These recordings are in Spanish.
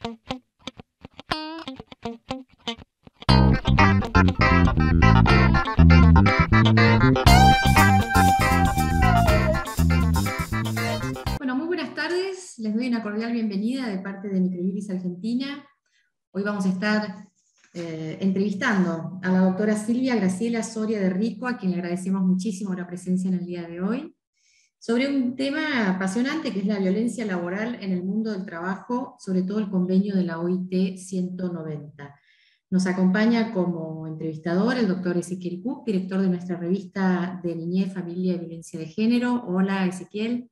Bueno, muy buenas tardes. Les doy una cordial bienvenida de parte de Microiris Argentina. Hoy vamos a estar entrevistando a la doctora Silvia Graciela Soria de Rico, a quien le agradecemos muchísimo la presencia en el día de hoy, sobre un tema apasionante que es la violencia laboral en el mundo del trabajo, sobre todo el convenio de la OIT 190. Nos acompaña como entrevistador el doctor Ezequiel Cook, director de nuestra revista de Niñez, Familia y Violencia de Género. Hola, Ezequiel.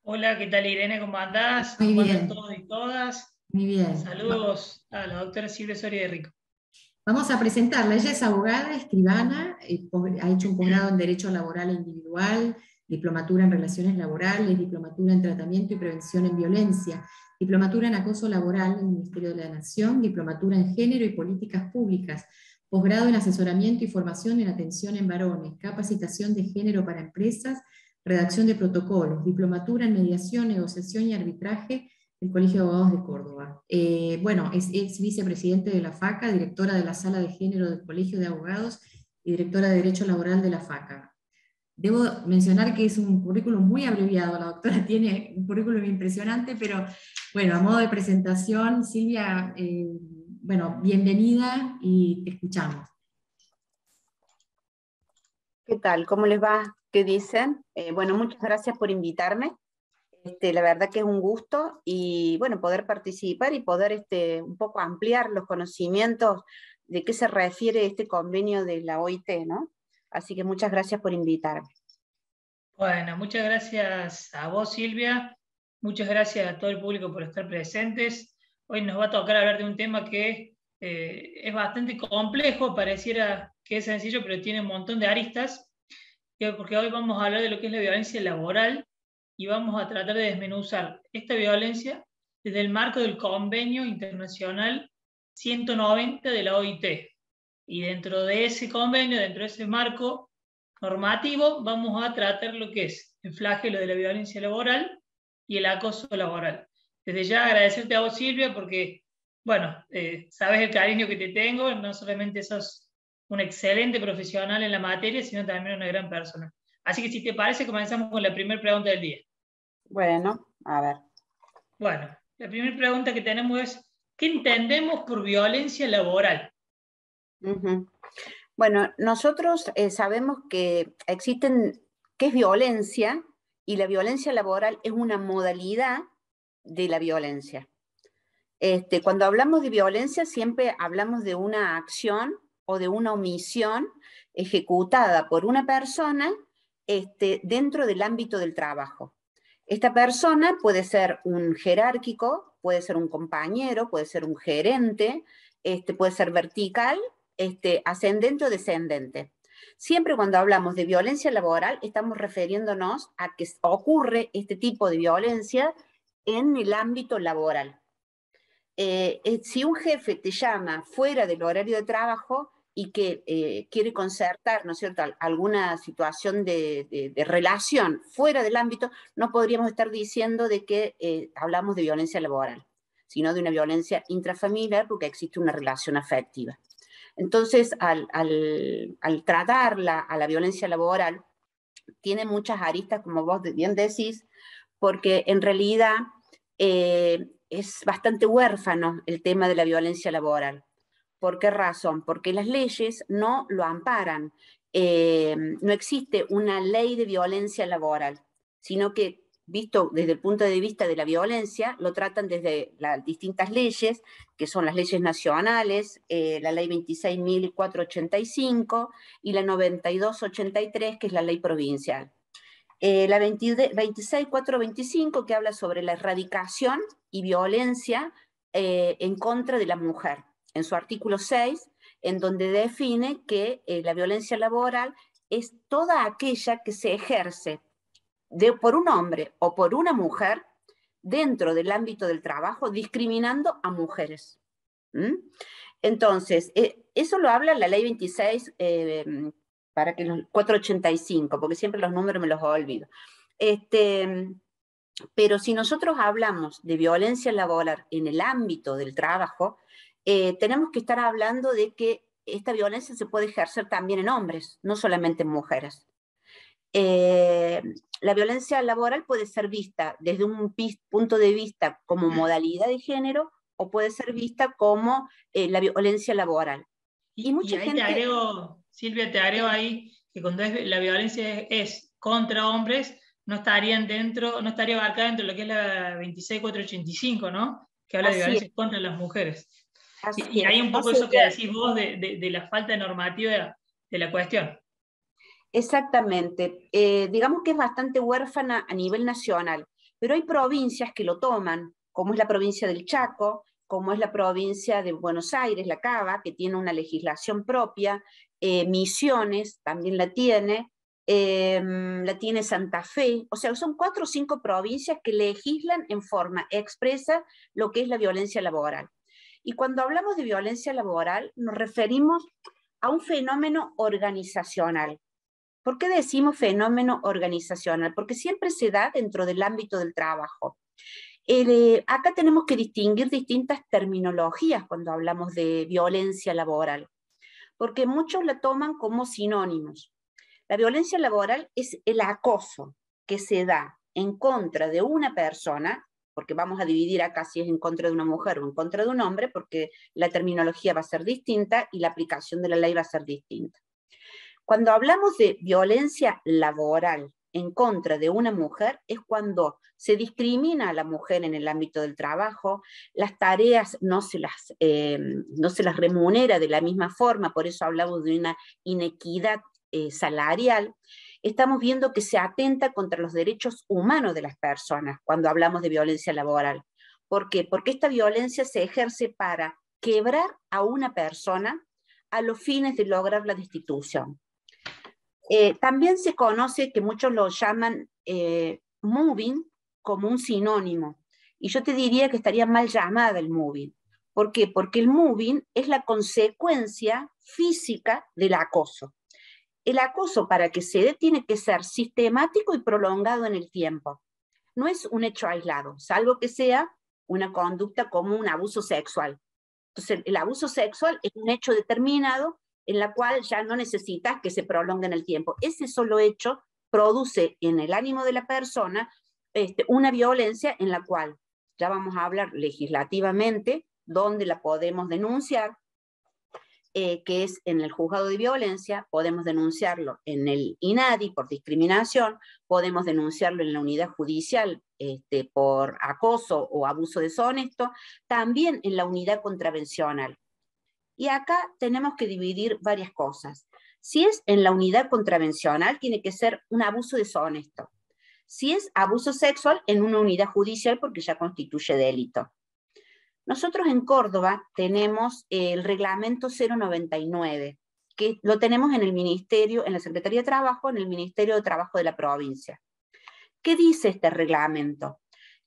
Hola, ¿qué tal, Irene? ¿Cómo andás? Muy ¿Cómo andan bien, todos y todas? muy bien. Saludos a la doctora Silvia Soria de Rico. Vamos a presentarla. Ella es abogada, escribana, ha hecho un posgrado en Derecho Laboral e Individual, diplomatura en Relaciones Laborales, diplomatura en Tratamiento y Prevención en Violencia, diplomatura en Acoso Laboral en el Ministerio de la Nación, diplomatura en Género y Políticas Públicas, posgrado en Asesoramiento y Formación en Atención en Varones, capacitación de género para empresas, redacción de protocolos, diplomatura en Mediación, Negociación y Arbitraje, el Colegio de Abogados de Córdoba. Bueno, es ex vicepresidente de la FACA, directora de la Sala de Género del Colegio de Abogados y directora de Derecho Laboral de la FACA. Debo mencionar que es un currículum muy abreviado, la doctora tiene un currículum impresionante, pero bueno, a modo de presentación, Silvia, bueno, bienvenida y te escuchamos. ¿Qué tal? ¿Cómo les va? ¿Qué dicen? Bueno, muchas gracias por invitarme. La verdad que es un gusto y bueno, poder participar y poder un poco ampliar los conocimientos de qué se refiere este convenio de la OIT, ¿no? Así que muchas gracias por invitarme. Bueno, muchas gracias a vos, Silvia. Muchas gracias a todo el público por estar presentes. Hoy nos va a tocar hablar de un tema que es bastante complejo, pareciera que es sencillo, pero tiene un montón de aristas, porque hoy vamos a hablar de lo que es la violencia laboral y vamos a tratar de desmenuzar esta violencia desde el marco del Convenio Internacional 190 de la OIT. Y dentro de ese convenio, dentro de ese marco normativo, vamos a tratar lo que es el flagelo de la violencia laboral y el acoso laboral. Desde ya agradecerte a vos, Silvia, porque, bueno, sabes el cariño que te tengo, no solamente sos un excelente profesional en la materia, sino también una gran persona. Así que si te parece, comenzamos con la primera pregunta del día. Bueno, a ver. Bueno, la primera pregunta que tenemos es, ¿qué entendemos por violencia laboral? Bueno, nosotros sabemos que que es violencia, y la violencia laboral es una modalidad de la violencia. Cuando hablamos de violencia siempre hablamos de una acción o de una omisión ejecutada por una persona dentro del ámbito del trabajo. Esta persona puede ser un jerárquico, puede ser un compañero, puede ser un gerente, puede ser vertical, ascendente o descendente. Siempre cuando hablamos de violencia laboral estamos refiriéndonos a que ocurre este tipo de violencia en el ámbito laboral. Si un jefe te llama fuera del horario de trabajo y que quiere concertar, ¿no es cierto?, alguna situación de relación fuera del ámbito, no podríamos estar diciendo de que hablamos de violencia laboral, sino de una violencia intrafamiliar porque existe una relación afectiva. Entonces, al tratarla a la violencia laboral, tiene muchas aristas, como vos bien decís, porque en realidad es bastante huérfano el tema de la violencia laboral. ¿Por qué razón? Porque las leyes no lo amparan. No existe una ley de violencia laboral, sino que, visto desde el punto de vista de la violencia, lo tratan desde las distintas leyes, que son las leyes nacionales, la ley 26.485 y la 9283, que es la ley provincial. La 26.425, que habla sobre la erradicación y violencia en contra de la mujer, en su artículo 6, en donde define que la violencia laboral es toda aquella que se ejerce por un hombre o por una mujer dentro del ámbito del trabajo, discriminando a mujeres. Entonces, eso lo habla la ley 26, para que los 485, porque siempre los números me los olvido. Pero si nosotros hablamos de violencia laboral en el ámbito del trabajo, tenemos que estar hablando de que esta violencia se puede ejercer también en hombres, no solamente en mujeres. La violencia laboral puede ser vista desde un punto de vista como modalidad de género o puede ser vista como la violencia laboral. Y ahí gente... te agrego, Silvia, te agrego ahí que cuando la violencia es contra hombres, no estarían dentro, no estaría abarcada dentro de lo que es la 26485, ¿no? Que habla de violencia contra las mujeres. Y hay un poco eso que decís vos de la falta de normativa de la cuestión. Exactamente. Digamos que es bastante huérfana a nivel nacional, pero hay provincias que lo toman, como es la provincia del Chaco, como es la provincia de Buenos Aires, la Cava, que tiene una legislación propia, Misiones también la tiene Santa Fe, o sea, son 4 o 5 provincias que legislan en forma expresa lo que es la violencia laboral. Y cuando hablamos de violencia laboral, nos referimos a un fenómeno organizacional. ¿Por qué decimos fenómeno organizacional? Porque siempre se da dentro del ámbito del trabajo. Acá tenemos que distinguir distintas terminologías cuando hablamos de violencia laboral, porque muchos la toman como sinónimos. La violencia laboral es el acoso que se da en contra de una persona, porque vamos a dividir acá si es en contra de una mujer o en contra de un hombre, porque la terminología va a ser distinta y la aplicación de la ley va a ser distinta. Cuando hablamos de violencia laboral en contra de una mujer es cuando se discrimina a la mujer en el ámbito del trabajo, las tareas no se las remunera de la misma forma, por eso hablamos de una inequidad salarial. Estamos viendo que se atenta contra los derechos humanos de las personas cuando hablamos de violencia laboral. ¿Por qué? Porque esta violencia se ejerce para quebrar a una persona a los fines de lograr la destitución. También se conoce que muchos lo llaman moving como un sinónimo. Y yo te diría que estaría mal llamada el moving. ¿Por qué? Porque el moving es la consecuencia física del acoso. El acoso, para que se dé, tiene que ser sistemático y prolongado en el tiempo. No es un hecho aislado, salvo que sea una conducta como un abuso sexual. Entonces, el abuso sexual es un hecho determinado en la cual ya no necesitas que se prolongue en el tiempo. Ese solo hecho produce en el ánimo de la persona una violencia en la cual ya vamos a hablar legislativamente dónde la podemos denunciar, que es en el juzgado de violencia, podemos denunciarlo en el INADI por discriminación, podemos denunciarlo en la unidad judicial por acoso o abuso deshonesto, también en la unidad contravencional. Y acá tenemos que dividir varias cosas. Si es en la unidad contravencional, tiene que ser un abuso deshonesto. Si es abuso sexual, en una unidad judicial, porque ya constituye delito. Nosotros en Córdoba tenemos el reglamento 099, que lo tenemos en el Ministerio, en la Secretaría de Trabajo, en el Ministerio de Trabajo de la provincia. ¿Qué dice este reglamento?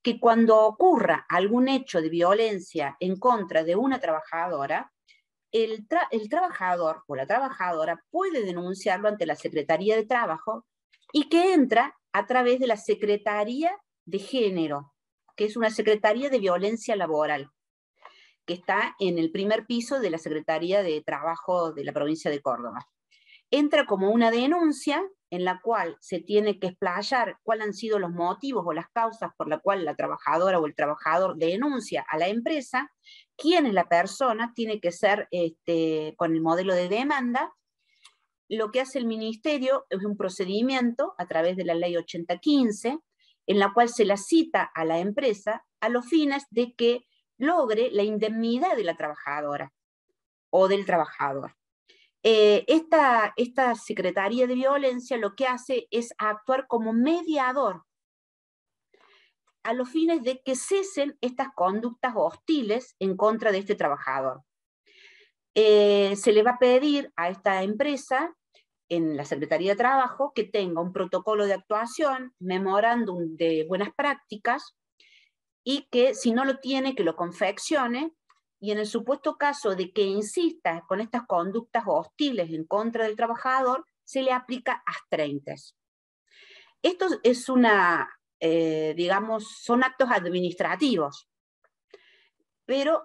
Que cuando ocurra algún hecho de violencia en contra de una trabajadora, el trabajador o la trabajadora puede denunciarlo ante la Secretaría de Trabajo y que entra a través de la Secretaría de Género, que es una Secretaría de Violencia Laboral, que está en el primer piso de la Secretaría de Trabajo de la provincia de Córdoba. Entra como una denuncia en la cual se tiene que explayar cuáles han sido los motivos o las causas por las cuales la trabajadora o el trabajador denuncia a la empresa, quién es la persona, tiene que ser con el modelo de demanda. Lo que hace el ministerio es un procedimiento a través de la ley 8015, en la cual se la cita a la empresa a los fines de que logre la indemnidad de la trabajadora o del trabajador. Esta Secretaría de Violencia lo que hace es actuar como mediador a los fines de que cesen estas conductas hostiles en contra de este trabajador. Se le va a pedir a esta empresa, en la Secretaría de Trabajo, que tenga un protocolo de actuación, memorándum de buenas prácticas, y que si no lo tiene, que lo confeccione, y en el supuesto caso de que insista con estas conductas hostiles en contra del trabajador, se le aplica astreintes. Esto es una digamos, son actos administrativos, pero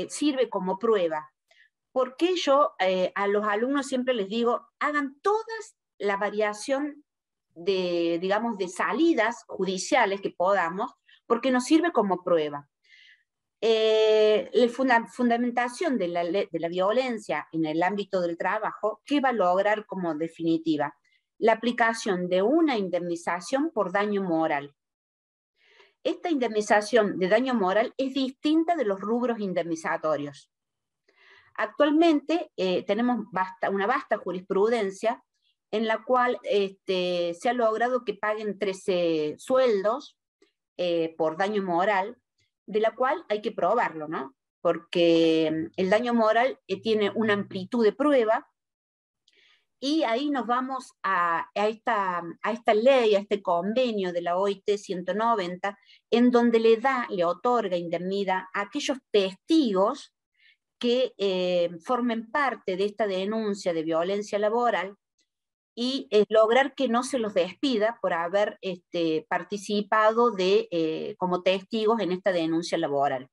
sirve como prueba. Porque yo a los alumnos siempre les digo, hagan todas la variación de, digamos, de salidas judiciales que podamos, porque nos sirve como prueba. La fundamentación de la violencia en el ámbito del trabajo, ¿qué va a lograr como definitiva? La aplicación de una indemnización por daño moral. Esta indemnización de daño moral es distinta de los rubros indemnizatorios. Actualmente tenemos una vasta jurisprudencia en la cual se ha logrado que paguen 13 sueldos por daño moral, de la cual hay que probarlo, ¿no? Porque el daño moral tiene una amplitud de prueba, y ahí nos vamos a esta ley, a este convenio de la OIT 190, en donde le otorga indemnidad a aquellos testigos que formen parte de esta denuncia de violencia laboral, y lograr que no se los despida por haber participado como testigos en esta denuncia laboral.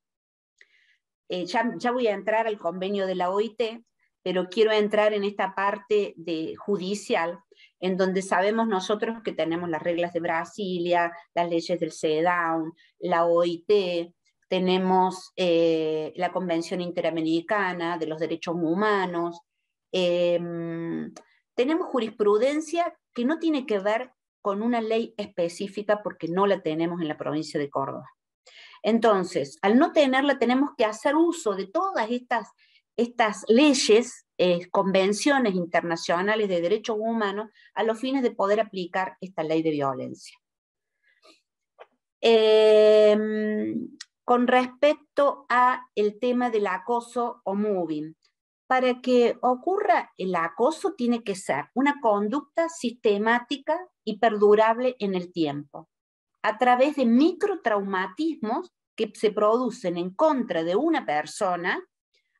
Ya voy a entrar al convenio de la OIT, pero quiero entrar en esta parte judicial, en donde sabemos nosotros que tenemos las reglas de Brasilia, las leyes del CEDAW, la OIT, tenemos la Convención Interamericana de los Derechos Humanos, tenemos jurisprudencia que no tiene que ver con una ley específica, porque no la tenemos en la provincia de Córdoba. Entonces, al no tenerla, tenemos que hacer uso de todas estas leyes, convenciones internacionales de derechos humanos, a los fines de poder aplicar esta ley de violencia. Con respecto al tema del acoso o mobbing, para que ocurra el acoso tiene que ser una conducta sistemática y perdurable en el tiempo, a través de microtraumatismos que se producen en contra de una persona,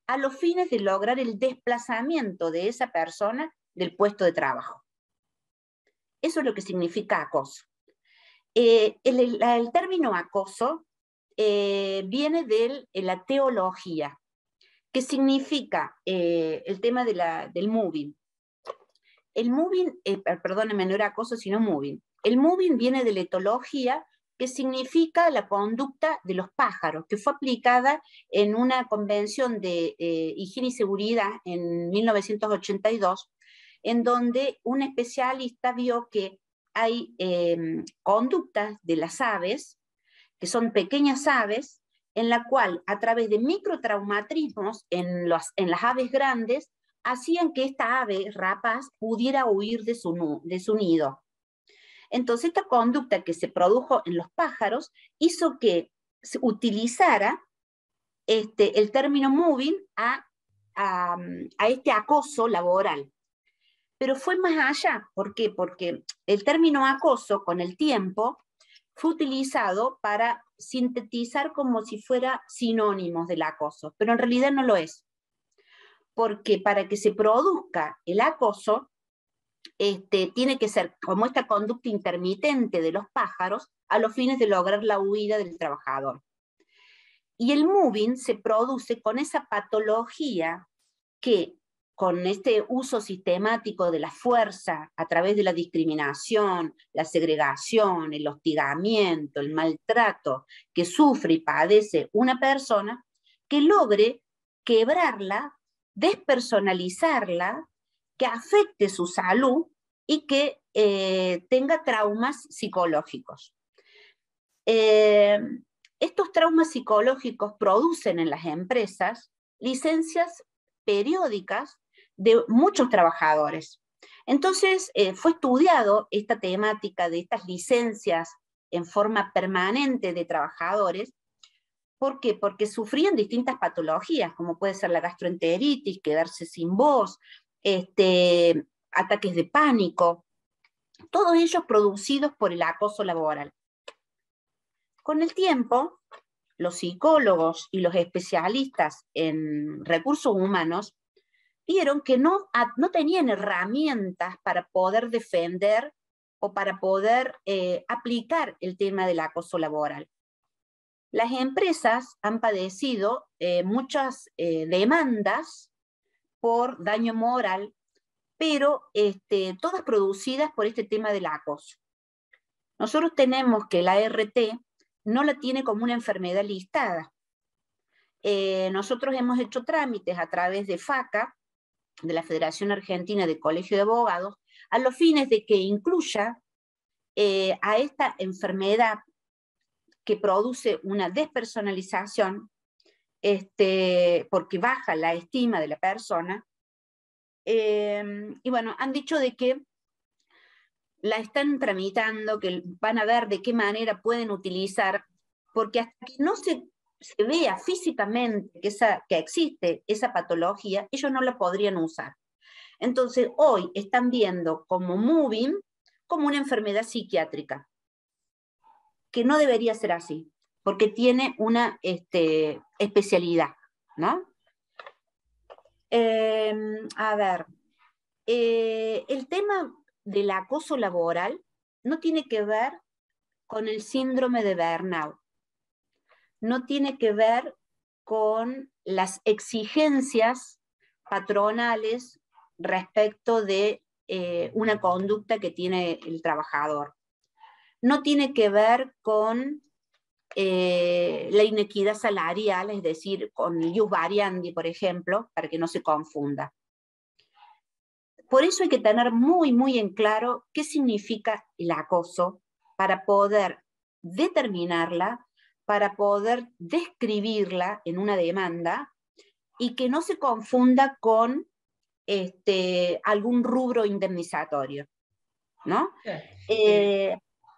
a los fines de lograr el desplazamiento de esa persona del puesto de trabajo. Eso es lo que significa acoso. El término acoso viene de la teología, que significa el tema del mobbing. El mobbing, perdónenme, no era acoso, sino mobbing. El mobbing viene de la etología, que significa la conducta de los pájaros, que fue aplicada en una convención de higiene y seguridad en 1982, en donde un especialista vio que hay conductas de las aves, que son pequeñas aves, en la cual a través de microtraumatismos en las aves grandes, hacían que esta ave rapaz pudiera huir de su nido. Entonces, esta conducta que se produjo en los pájaros hizo que se utilizara el término mobbing a este acoso laboral. Pero fue más allá. ¿Por qué? Porque el término acoso, con el tiempo, fue utilizado para sintetizar como si fuera sinónimos del acoso, pero en realidad no lo es. Porque para que se produzca el acoso, tiene que ser como esta conducta intermitente de los pájaros a los fines de lograr la huida del trabajador. Y el mobbing se produce con esa patología que, con este uso sistemático de la fuerza a través de la discriminación, la segregación, el hostigamiento, el maltrato que sufre y padece una persona, que logre quebrarla, despersonalizarla, que afecte su salud y que tenga traumas psicológicos. Estos traumas psicológicos producen en las empresas licencias periódicas de muchos trabajadores. Entonces fue estudiado esta temática de estas licencias en forma permanente de trabajadores. ¿Por qué? Porque sufrían distintas patologías, como puede ser la gastroenteritis, quedarse sin voz, ataques de pánico, todos ellos producidos por el acoso laboral. Con el tiempo, los psicólogos y los especialistas en recursos humanos vieron que no tenían herramientas para poder defender o para poder aplicar el tema del acoso laboral. Las empresas han padecido muchas demandas por daño moral, pero todas producidas por este tema del acoso. Nosotros tenemos que la ART no la tiene como una enfermedad listada. Nosotros hemos hecho trámites a través de FACA, de la Federación Argentina de Colegio de Abogados, a los fines de que incluya a esta enfermedad que produce una despersonalización, porque baja la estima de la persona, y bueno, han dicho de que la están tramitando, que van a ver de qué manera pueden utilizar, porque hasta que no se vea físicamente que existe esa patología, ellos no la podrían usar. Entonces, hoy están viendo como moving como una enfermedad psiquiátrica, que no debería ser así, porque tiene una especialidad, ¿no? A ver, el tema del acoso laboral no tiene que ver con el síndrome de burnout, no tiene que ver con las exigencias patronales respecto de una conducta que tiene el trabajador. No tiene que ver con la inequidad salarial, es decir, con el ius variandi, por ejemplo, para que no se confunda. Por eso hay que tener muy, muy en claro qué significa el acoso para poder determinarla, para poder describirla en una demanda y que no se confunda con algún rubro indemnizatorio, ¿no?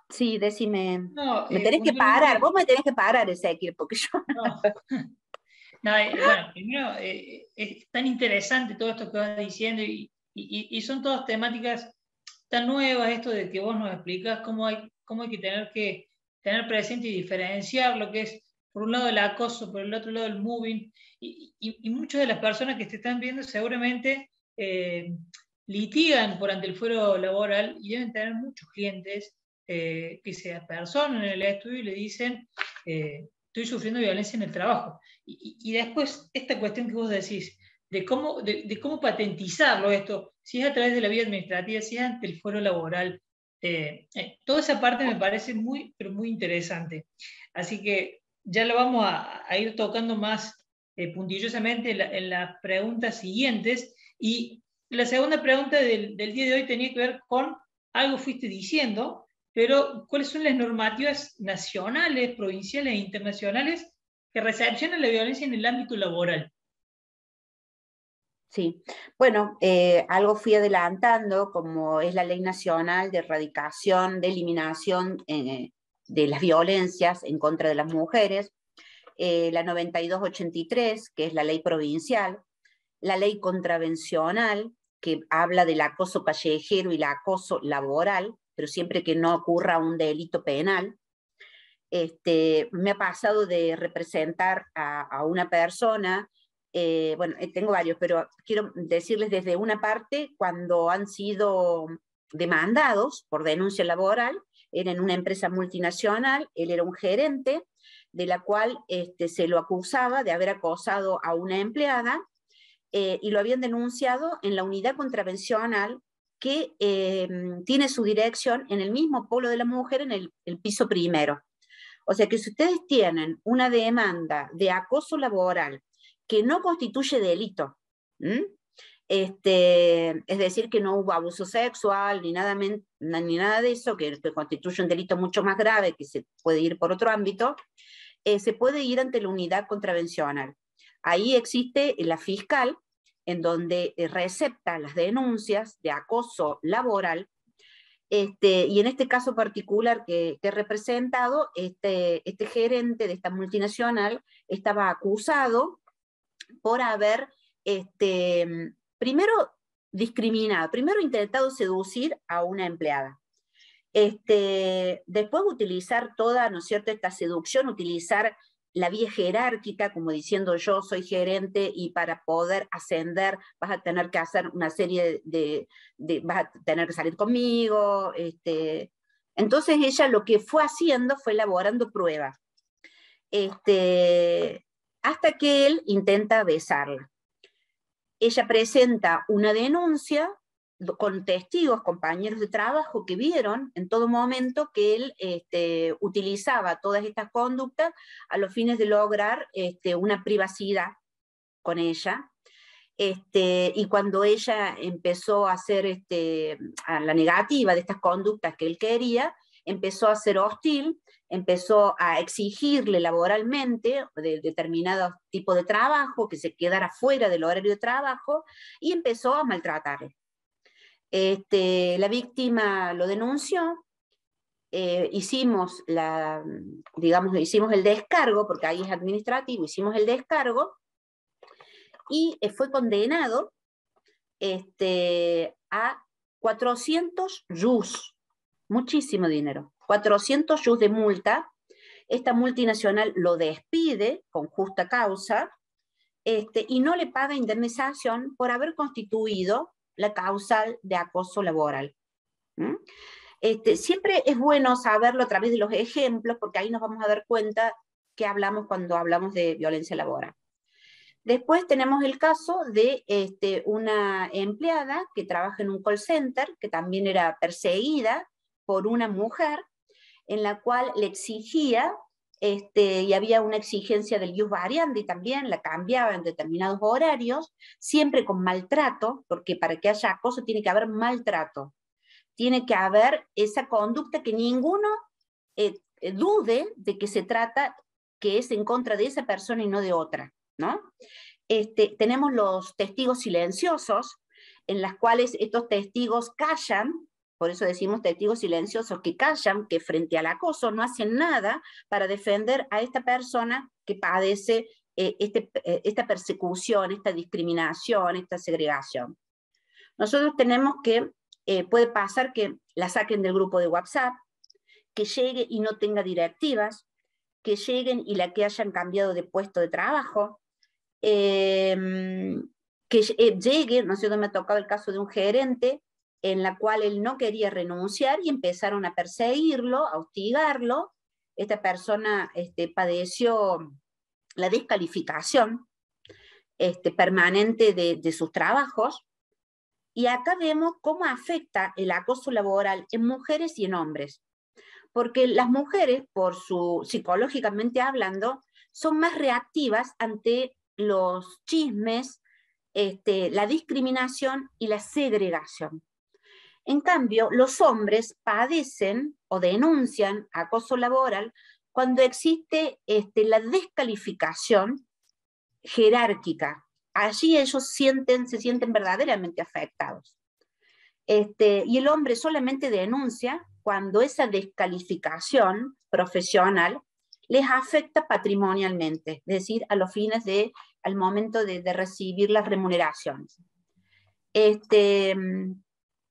Sí, decime. No, me tenés que parar, vos me tenés que parar, Ezequiel, porque yo... No. No, bueno, primero, es tan interesante todo esto que vas diciendo y son todas temáticas tan nuevas, esto de que vos nos explicás cómo hay que tener presente y diferenciar lo que es, por un lado, el acoso, por el otro lado, el moving, y muchas de las personas que te están viendo seguramente litigan por ante el fuero laboral y deben tener muchos clientes que se apersonan en el estudio y le dicen estoy sufriendo violencia en el trabajo. Y después, esta cuestión que vos decís, de cómo patentizarlo esto, si es a través de la vía administrativa, si es ante el fuero laboral, toda esa parte me parece muy, pero muy interesante. Así que ya lo vamos a ir tocando más puntillosamente en las preguntas siguientes. Y la segunda pregunta del día de hoy tenía que ver con algo fuiste diciendo, pero ¿cuáles son las normativas nacionales, provinciales e internacionales que recepcionan la violencia en el ámbito laboral? Sí, bueno, algo fui adelantando, como es la Ley Nacional de Erradicación, de Eliminación de las Violencias en contra de las Mujeres, la 9283, que es la ley provincial, la Ley Contravencional, que habla del acoso callejero y el acoso laboral, pero siempre que no ocurra un delito penal. Me ha pasado de representar a una persona, bueno, tengo varios, pero quiero decirles desde una parte, cuando han sido demandados por denuncia laboral, era en una empresa multinacional, él era un gerente, de la cual se lo acusaba de haber acosado a una empleada, y lo habían denunciado en la unidad contravencional que tiene su dirección en el mismo polo de la mujer, en el piso primero. O sea que si ustedes tienen una demanda de acoso laboral que no constituye delito, es decir, que no hubo abuso sexual ni nada de eso, que constituye un delito mucho más grave, que se puede ir por otro ámbito, se puede ir ante la unidad contravencional. Ahí existe la fiscal, en donde recepta las denuncias de acoso laboral, y en este caso particular que he representado, este gerente de esta multinacional estaba acusado por haber primero discriminado, primero intentado seducir a una empleada. Después utilizar toda, ¿no es cierto?, esta seducción, utilizar la vía jerárquica, como diciendo yo soy gerente y para poder ascender vas a tener que hacer una serie vas a tener que salir conmigo. Entonces ella lo que fue haciendo fue elaborando pruebas. Hasta que él intenta besarla. Ella presenta una denuncia con testigos, compañeros de trabajo que vieron en todo momento que él utilizaba todas estas conductas a los fines de lograr una privacidad con ella. Y cuando ella empezó a hacer a la negativa de estas conductas que él quería, empezó a ser hostil, empezó a exigirle laboralmente de determinado tipo de trabajo, que se quedara fuera del horario de trabajo, y empezó a maltratarle. La víctima lo denunció, hicimos el descargo, porque ahí es administrativo, hicimos el descargo, y fue condenado a 400 yus, muchísimo dinero, 400 yus de multa. Esta multinacional lo despide con justa causa, y no le paga indemnización por haber constituido la causal de acoso laboral. Siempre es bueno saberlo a través de los ejemplos, porque ahí nos vamos a dar cuenta qué hablamos cuando hablamos de violencia laboral. Después tenemos el caso de una empleada que trabaja en un call center, que también era perseguida por una mujer, en la cual le exigía, y había una exigencia del ius variandi también, la cambiaba en determinados horarios, siempre con maltrato, porque para que haya acoso tiene que haber maltrato. Tiene que haber esa conducta que ninguno dude de que se trata, que es en contra de esa persona y no de otra, ¿no? Tenemos los testigos silenciosos, en las cuales estos testigos callan, por eso decimos testigos silenciosos, que callan, que frente al acoso no hacen nada para defender a esta persona que padece esta persecución, esta discriminación, esta segregación. Nosotros tenemos que, puede pasar que la saquen del grupo de WhatsApp, que llegue y no tenga directivas, que lleguen y la que hayan cambiado de puesto de trabajo, que llegue, no sé, me ha tocado el caso de un gerente en la cual él no quería renunciar y empezaron a perseguirlo, a hostigarlo. Esta persona padeció la descalificación permanente de sus trabajos, y acá vemos cómo afecta el acoso laboral en mujeres y en hombres, porque las mujeres, psicológicamente hablando, son más reactivas ante los chismes, la discriminación y la segregación. En cambio, los hombres padecen o denuncian acoso laboral cuando existe la descalificación jerárquica. Allí ellos se sienten verdaderamente afectados. Y el hombre solamente denuncia cuando esa descalificación profesional les afecta patrimonialmente, es decir, a los fines al momento de recibir las remuneraciones.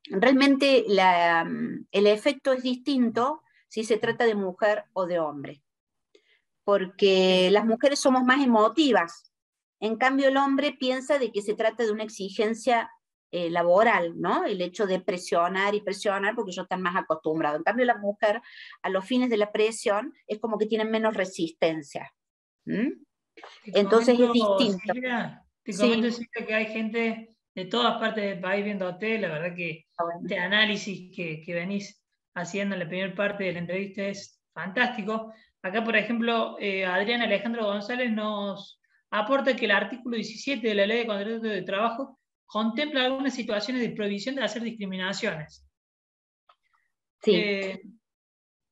Realmente el efecto es distinto si se trata de mujer o de hombre, porque las mujeres somos más emotivas, en cambio el hombre piensa de que se trata de una exigencia laboral, ¿no? El hecho de presionar y presionar porque ellos están más acostumbrados. En cambio la mujer, a los fines de la presión, es como que tienen menos resistencia. Entonces es distinto. Silvia, te comento, Silvia, que hay gente de todas partes del país viéndote. La verdad que este análisis que venís haciendo en la primera parte de la entrevista es fantástico. Acá, por ejemplo, Adrián Alejandro González nos aporta que el artículo 17 de la Ley de Contratos de Trabajo contempla algunas situaciones de prohibición de hacer discriminaciones. Sí.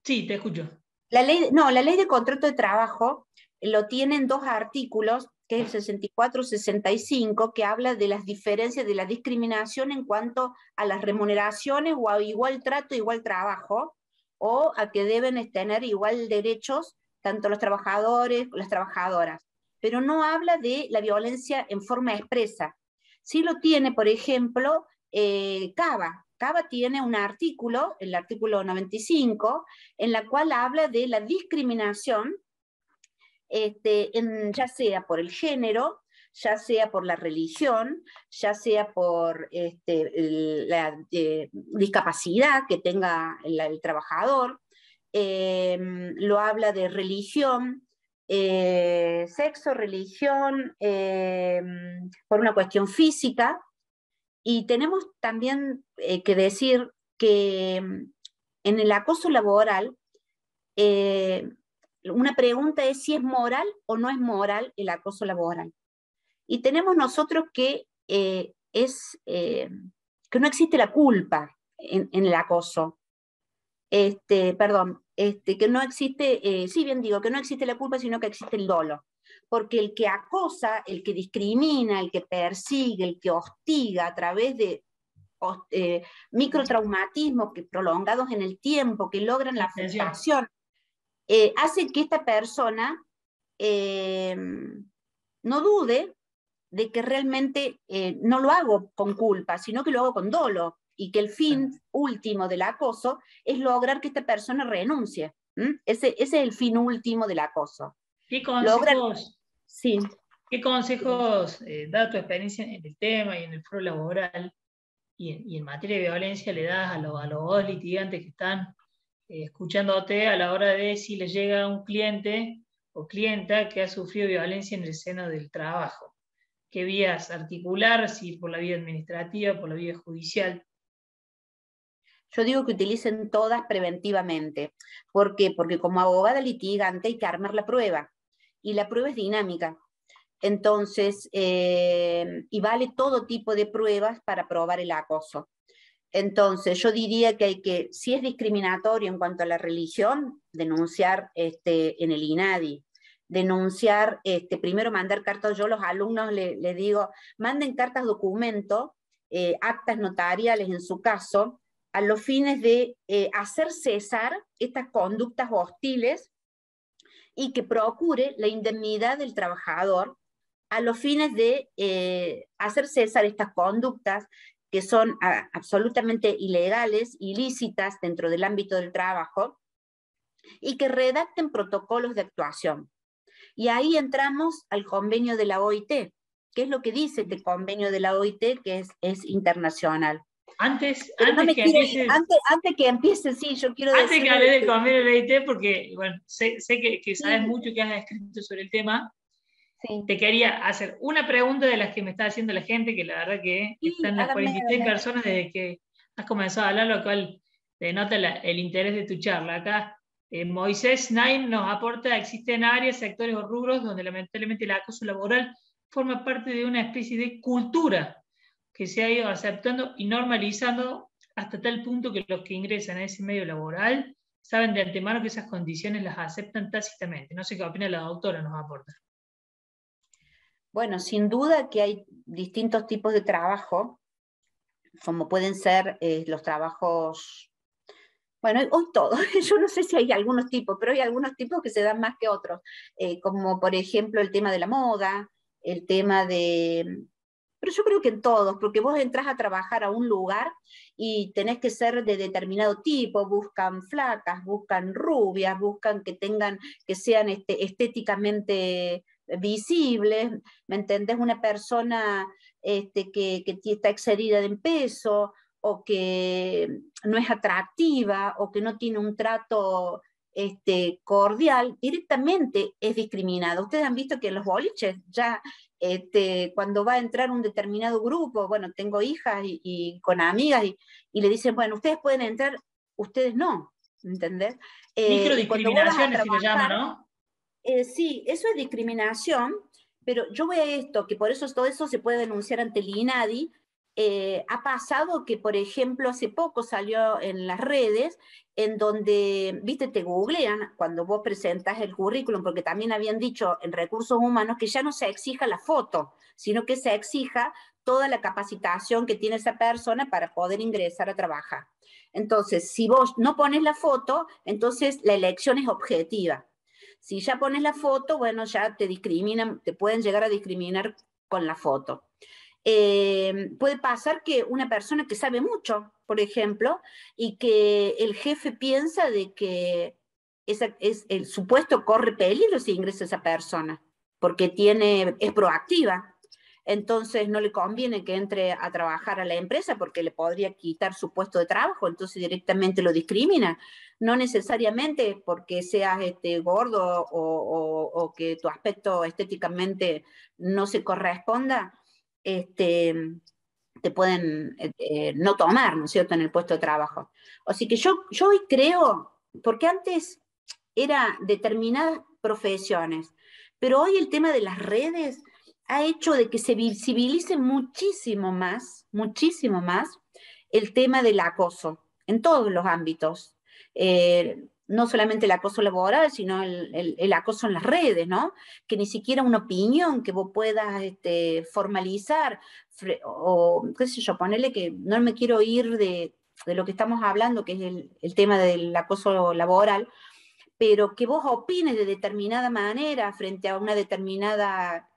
Sí, te escucho. La ley de contrato de trabajo lo tienen dos artículos, que es el 64-65, que habla de las diferencias de la discriminación en cuanto a las remuneraciones o a igual trato, igual trabajo, o a que deben tener igual derechos tanto los trabajadores como las trabajadoras. Pero no habla de la violencia en forma expresa. Sí lo tiene, por ejemplo, CABA. CABA tiene un artículo, el artículo 95, en la cual habla de la discriminación ya sea por el género, ya sea por la religión, ya sea por la discapacidad que tenga el trabajador, lo habla de religión, sexo, religión, por una cuestión física, y tenemos también que decir que en el acoso laboral, una pregunta es si es moral o no es moral el acoso laboral. Y tenemos nosotros que que no existe la culpa en el acoso. Que no existe, sí bien digo, que no existe la culpa, sino que existe el dolo. Porque el que acosa, el que discrimina, el que persigue, el que hostiga a través de microtraumatismos prolongados en el tiempo, que logran la afectación, hace que esta persona no dude de que realmente no lo hago con culpa, sino que lo hago con dolo, y que el fin último del acoso es lograr que esta persona renuncie. Ese es el fin último del acoso. ¿Qué consejos, sí. ¿qué consejos da tu experiencia en el tema y en el foro laboral y en materia de violencia le das a los dos litigantes que están escuchándote a la hora de si les llega un cliente o clienta que ha sufrido violencia en el seno del trabajo? ¿Qué vías articular? Si por la vía administrativa, por la vía judicial. Yo digo que utilicen todas preventivamente. ¿Por qué? Porque como abogada litigante hay que armar la prueba, y la prueba es dinámica. Entonces, y vale todo tipo de pruebas para probar el acoso. Entonces, yo diría que hay que, si es discriminatorio en cuanto a la religión, denunciar en el INADI, denunciar, primero mandar cartas. Yo a los alumnos les digo, manden cartas documento, actas notariales en su caso, a los fines de hacer cesar estas conductas hostiles y que procure la indemnidad del trabajador a los fines de hacer cesar estas conductas que son absolutamente ilegales, ilícitas dentro del ámbito del trabajo, y que redacten protocolos de actuación. Y ahí entramos al convenio de la OIT. ¿Qué es lo que dice este convenio de la OIT, que es internacional? Antes que empiece, sí, yo quiero antes decir... que hable del convenio de la OIT, porque bueno, sé que sabes mucho, que has escrito sobre el tema. Sí. Te quería hacer una pregunta de las que me está haciendo la gente, que la verdad que están las 46 personas desde que has comenzado a hablar, lo cual denota el interés de tu charla. Acá Moisés Naim nos aporta: existen áreas, sectores o rubros donde lamentablemente el acoso laboral forma parte de una especie de cultura que se ha ido aceptando y normalizando hasta tal punto que los que ingresan a ese medio laboral saben de antemano que esas condiciones las aceptan tácitamente. No sé qué opina la doctora, nos aporta. Bueno, sin duda que hay distintos tipos de trabajo, como pueden ser los trabajos, bueno, hoy todo, yo no sé si hay algunos tipos, pero hay algunos tipos que se dan más que otros, como por ejemplo el tema de la moda, el tema de... Pero yo creo que en todos, porque vos entras a trabajar a un lugar y tenés que ser de determinado tipo, buscan flacas, buscan rubias, buscan que sean estéticamente visibles, ¿me entendés? Una persona que está excedida en peso, o que no es atractiva, o que no tiene un trato cordial, directamente es discriminado. Ustedes han visto que en los boliches ya cuando va a entrar un determinado grupo, bueno, tengo hijas y con amigas, y le dicen, bueno, ustedes pueden entrar, ustedes no, ¿entendés? Microdiscriminaciones se le llama, ¿no? Sí, eso es discriminación, pero yo veo esto, que por eso todo eso se puede denunciar ante el INADI. Ha pasado que, por ejemplo, hace poco salió en las redes, en donde, viste, te googlean cuando vos presentas el currículum, porque también habían dicho en recursos humanos que ya no se exija la foto, sino que se exija toda la capacitación que tiene esa persona para poder ingresar a trabajar. Entonces, si vos no pones la foto, entonces la elección es objetiva. Si ya pones la foto, bueno, ya te discriminan, te pueden llegar a discriminar con la foto. Puede pasar que una persona que sabe mucho, por ejemplo, y que el jefe piensa de que el supuesto corre peligro si ingresa esa persona, porque es proactiva. Entonces no le conviene que entre a trabajar a la empresa porque le podría quitar su puesto de trabajo, entonces directamente lo discrimina. No necesariamente porque seas gordo o que tu aspecto estéticamente no se corresponda, te pueden no tomar, ¿no es cierto?, en el puesto de trabajo. Así que yo hoy creo, porque antes era determinadas profesiones, pero hoy el tema de las redes ha hecho de que se visibilice muchísimo más el tema del acoso en todos los ámbitos. No solamente el acoso laboral, sino el acoso en las redes, ¿no? Que ni siquiera una opinión que vos puedas formalizar, o qué sé yo, ponerle que no me quiero ir de lo que estamos hablando, que es el tema del acoso laboral, pero que vos opines de determinada manera frente a una determinada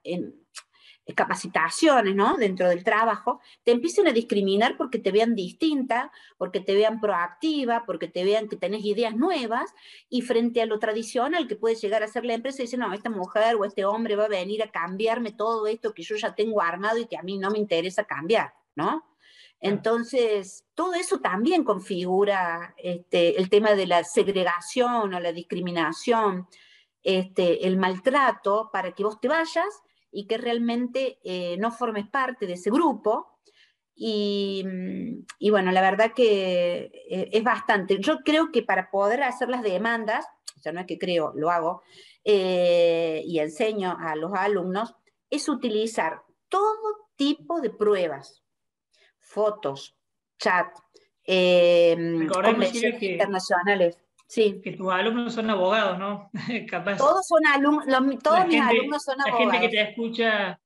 capacitaciones, ¿no?, dentro del trabajo, te empiecen a discriminar porque te vean distinta, porque te vean proactiva, porque te vean que tenés ideas nuevas, y frente a lo tradicional que puede llegar a ser la empresa, dice, no, esta mujer o este hombre va a venir a cambiarme todo esto que yo ya tengo armado y que a mí no me interesa cambiar, ¿no? Entonces, todo eso también configura el tema de la segregación o la discriminación, el maltrato para que vos te vayas y que realmente no formes parte de ese grupo. Y bueno, la verdad que es bastante. Yo creo que para poder hacer las demandas, o sea, no es que creo, lo hago, y enseño a los alumnos, es utilizar todo tipo de pruebas, fotos, chat, convenciones internacionales. Sí. Que tus alumnos son abogados, ¿no? Capaz. Todos son alumnos, todos mis alumnos son abogados. La gente que te escucha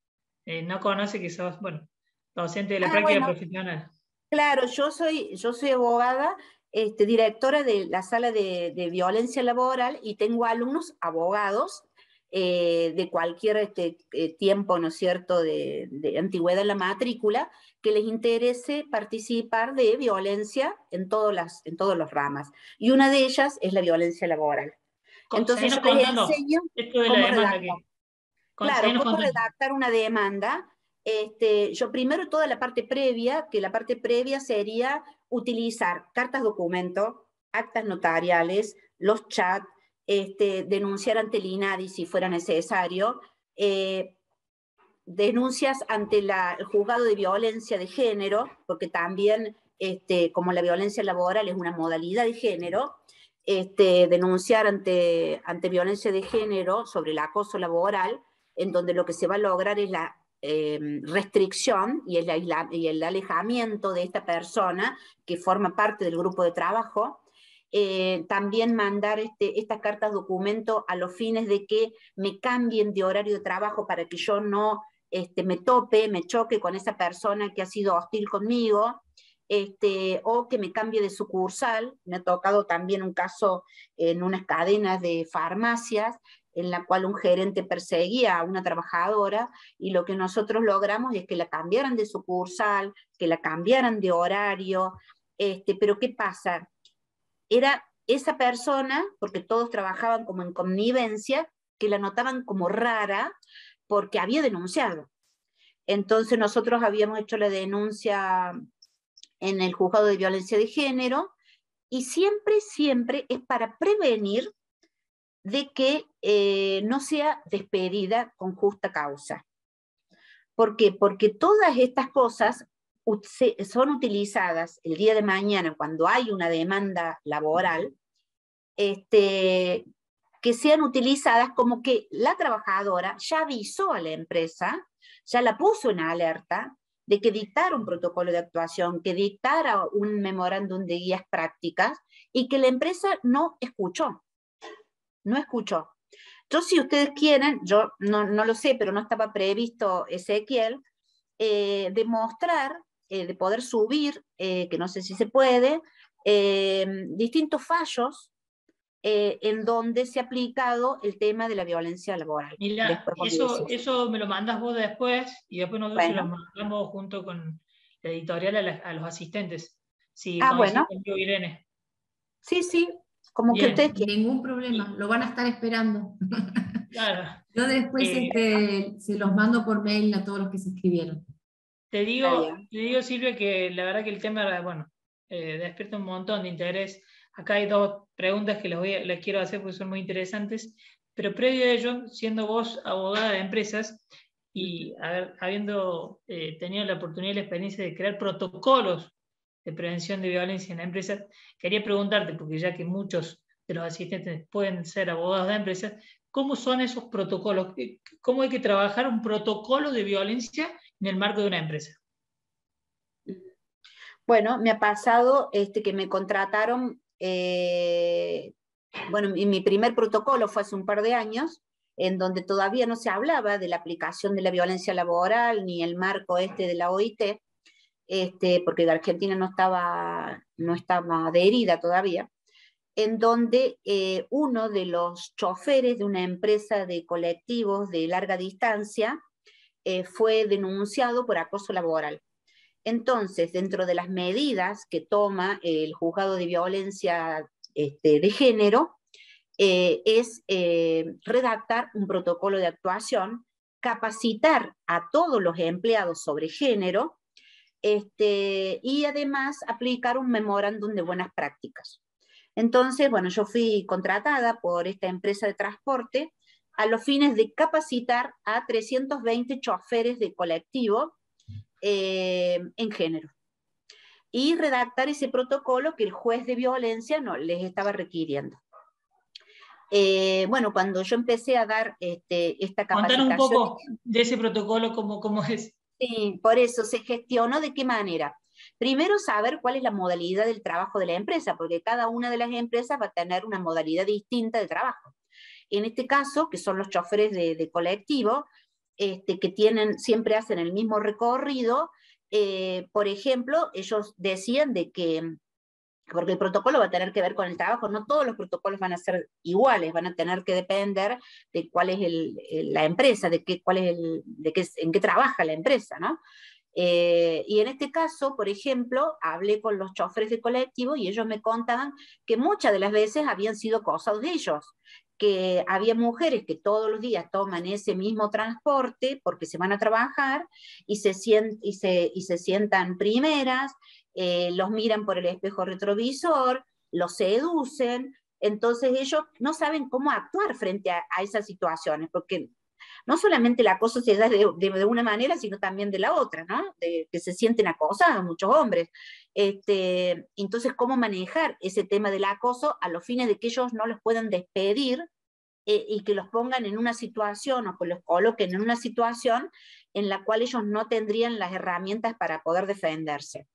no conoce que sos, bueno, docente de la práctica profesional. Claro, yo soy abogada, directora de la sala de violencia laboral, y tengo alumnos abogados de cualquier tiempo, ¿no es cierto?, de antigüedad en la matrícula, que les interese participar de violencia en todas los ramas. Y una de ellas es la violencia laboral. Entonces yo les enseño cómo redactar. Claro, cómo redactar una demanda. Yo primero toda la parte previa, que la parte previa sería utilizar cartas documento, actas notariales, los chats, denunciar ante el INADI si fuera necesario, denuncias ante el juzgado de violencia de género, porque también, como la violencia laboral es una modalidad de género, denunciar ante violencia de género sobre el acoso laboral, en donde lo que se va a lograr es la restricción y el alejamiento de esta persona que forma parte del grupo de trabajo. También mandar estas cartas documento a los fines de que me cambien de horario de trabajo para que yo no me choque con esa persona que ha sido hostil conmigo, o que me cambie de sucursal. Me ha tocado también un caso en unas cadenas de farmacias en la cual un gerente perseguía a una trabajadora, y lo que nosotros logramos es que la cambiaran de sucursal, que la cambiaran de horario, pero ¿qué pasa? Era esa persona, porque todos trabajaban como en connivencia, que la notaban como rara porque había denunciado. Entonces nosotros habíamos hecho la denuncia en el juzgado de violencia de género, y siempre es para prevenir de que no sea despedida con justa causa. ¿Por qué? Porque todas estas cosas son utilizadas el día de mañana cuando hay una demanda laboral, que sean utilizadas como que la trabajadora ya avisó a la empresa, ya la puso en alerta de que dictara un protocolo de actuación, que dictara un memorándum de guías prácticas, y que la empresa no escuchó. Yo, si ustedes quieren, yo no lo sé, pero no estaba previsto, Ezequiel, demostrar, de poder subir, que no sé si se puede, distintos fallos en donde se ha aplicado el tema de la violencia laboral. Mira, eso me lo mandas vos después, y después nosotros se lo mandamos junto con la editorial a los asistentes. Sí, bueno. Conmigo, Irene. Sí, Como que Bien, ustedes quieran. Ningún problema, lo van a estar esperando. claro. Yo después se los mando por mail a todos los que se escribieron. Está bien. Te digo, Silvia, que la verdad que el tema, bueno, despierta un montón de interés. Acá hay dos preguntas que les quiero hacer porque son muy interesantes, pero previo a ello, siendo vos abogada de empresas y habiendo tenido la oportunidad y la experiencia de crear protocolos de prevención de violencia en la empresa, quería preguntarte, porque ya que muchos de los asistentes pueden ser abogados de empresas, ¿cómo son esos protocolos? ¿Cómo hay que trabajar un protocolo de violencia en el marco de una empresa? Bueno, me ha pasado que me contrataron, bueno, mi primer protocolo fue hace un par de años, en donde todavía no se hablaba de la aplicación de la violencia laboral, ni el marco de la OIT, porque Argentina no estaba adherida todavía, en donde uno de los choferes de una empresa de colectivos de larga distancia fue denunciado por acoso laboral. Entonces, dentro de las medidas que toma el juzgado de violencia de género, es redactar un protocolo de actuación, capacitar a todos los empleados sobre género, y además aplicar un memorándum de buenas prácticas. Entonces, bueno, yo fui contratada por esta empresa de transporte a los fines de capacitar a 320 choferes de colectivo en género y redactar ese protocolo que el juez de violencia no les estaba requiriendo. Bueno, cuando yo empecé a dar esta Contanos un capacitación, poco de ese protocolo, cómo es. sí, por eso se gestionó de qué manera. Primero, saber cuál es la modalidad del trabajo de la empresa, porque cada una de las empresas va a tener una modalidad distinta de trabajo. En este caso, que son los choferes de colectivo, que siempre hacen el mismo recorrido, por ejemplo, ellos decían de que, porque el protocolo va a tener que ver con el trabajo, no todos los protocolos van a ser iguales, van a tener que depender de cuál es la empresa, en qué trabaja la empresa, ¿no? Y en este caso, por ejemplo, hablé con los choferes de colectivo y ellos me contaban que muchas de las veces habían sido acosados de ellos, que había mujeres que todos los días toman ese mismo transporte porque se van a trabajar y se sientan primeras, los miran por el espejo retrovisor, los seducen, entonces ellos no saben cómo actuar frente a esas situaciones, porque no solamente el acoso se da de una manera, sino también de la otra, ¿no? Que se sienten acosados muchos hombres. Entonces, ¿cómo manejar ese tema del acoso a los fines de que ellos no los puedan despedir y que los pongan en una situación o que los coloquen en una situación en la cual ellos no tendrían las herramientas para poder defenderse?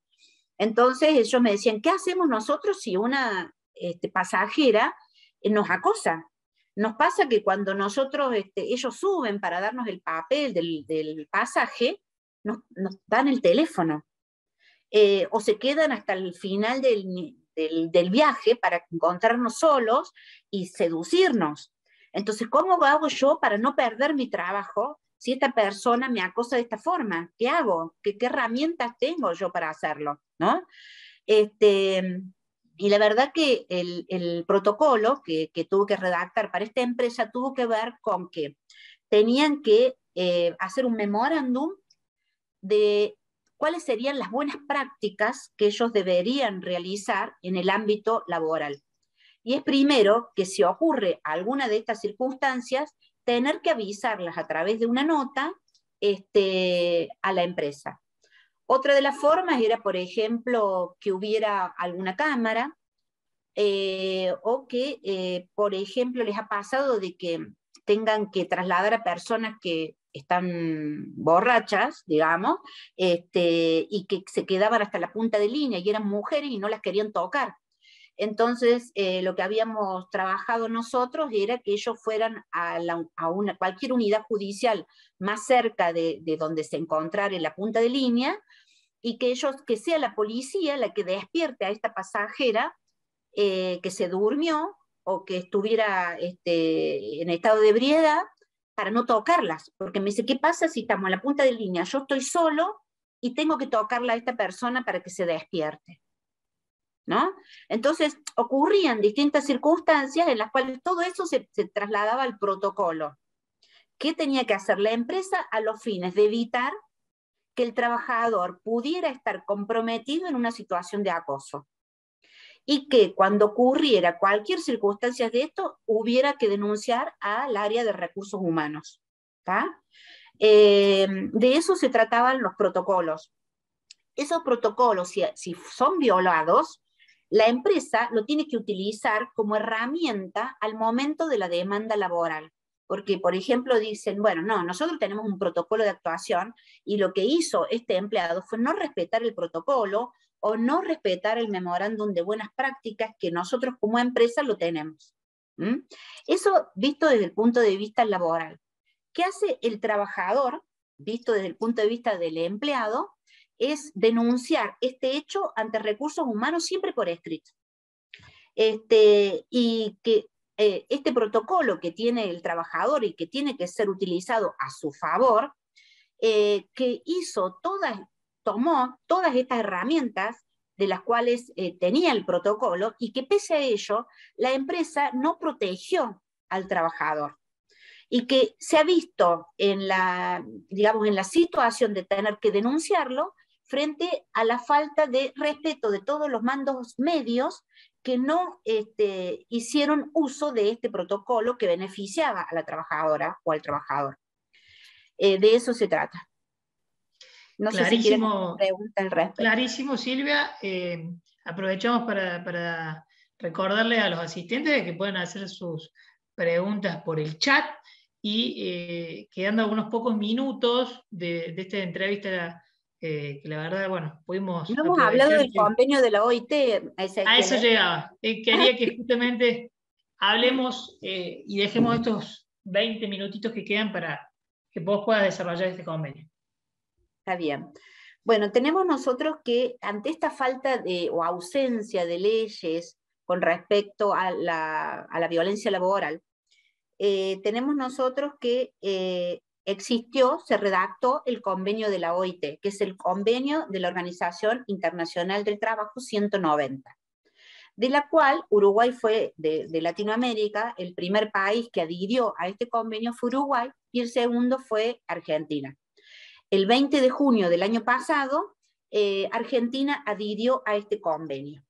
Entonces ellos me decían, ¿qué hacemos nosotros si una pasajera nos acosa? Nos pasa que cuando ellos suben para darnos el papel del pasaje, nos dan el teléfono, o se quedan hasta el final del viaje para encontrarnos solos y seducirnos. Entonces, ¿cómo hago yo para no perder mi trabajo si esta persona me acosa de esta forma? ¿Qué hago? ¿Qué herramientas tengo yo para hacerlo? ¿No? Y la verdad que el protocolo que tuve que redactar para esta empresa tuvo que ver con que tenían que hacer un memorándum de cuáles serían las buenas prácticas que ellos deberían realizar en el ámbito laboral. Y es primero que si ocurre alguna de estas circunstancias, tener que avisarlas a través de una nota a la empresa. Otra de las formas era, por ejemplo, que hubiera alguna cámara, o que, por ejemplo, les ha pasado de que tengan que trasladar a personas que están borrachas, digamos, y que se quedaban hasta la punta de línea y eran mujeres y no las querían tocar. Entonces, lo que habíamos trabajado nosotros era que ellos fueran a cualquier unidad judicial más cerca de donde se encontrara en la punta de línea, y que sea la policía la que despierte a esta pasajera que se durmió o que estuviera en estado de ebriedad, para no tocarlas, porque me dice, ¿qué pasa si estamos en la punta de línea? Yo estoy solo y tengo que tocarla a esta persona para que se despierte. ¿no? Entonces, ocurrían distintas circunstancias en las cuales todo eso se trasladaba al protocolo. ¿Qué tenía que hacer la empresa a los fines de evitar que el trabajador pudiera estar comprometido en una situación de acoso? Y que cuando ocurriera cualquier circunstancia de esto, hubiera que denunciar al área de recursos humanos. ¿Tá? De eso se trataban los protocolos. Esos protocolos, si son violados, la empresa lo tiene que utilizar como herramienta al momento de la demanda laboral. Porque, por ejemplo, dicen, bueno, no, nosotros tenemos un protocolo de actuación y lo que hizo este empleado fue no respetar el protocolo o no respetar el memorándum de buenas prácticas que nosotros como empresa lo tenemos. ¿Mm? Eso visto desde el punto de vista laboral. ¿Qué hace el trabajador, visto desde el punto de vista del empleado? Es denunciar este hecho ante recursos humanos siempre por escrito. Y que este protocolo que tiene el trabajador y que tiene que ser utilizado a su favor, que tomó todas estas herramientas de las cuales tenía el protocolo y que pese a ello la empresa no protegió al trabajador. Y que se ha visto digamos, en la situación de tener que denunciarlo frente a la falta de respeto de todos los mandos medios que no hicieron uso de este protocolo que beneficiaba a la trabajadora o al trabajador. De eso se trata. No sé si quieren preguntar al respecto. Clarísimo, Silvia. Aprovechamos para recordarle a los asistentes de que pueden hacer sus preguntas por el chat y quedando algunos pocos minutos de esta entrevista que la verdad, bueno, pudimos... No hemos hablado del convenio de la OIT. A eso llegaba. Quería que justamente hablemos y dejemos estos 20 minutitos que quedan para que vos puedas desarrollar este convenio. Está bien. Bueno, tenemos nosotros que ante esta falta o ausencia de leyes con respecto a la violencia laboral, tenemos nosotros que se redactó el convenio de la OIT, que es el convenio de la Organización Internacional del Trabajo 190, de la cual Uruguay fue, de Latinoamérica, el primer país que adhirió a este convenio fue Uruguay, y el segundo fue Argentina. El 20 de junio del año pasado, Argentina adhirió a este convenio.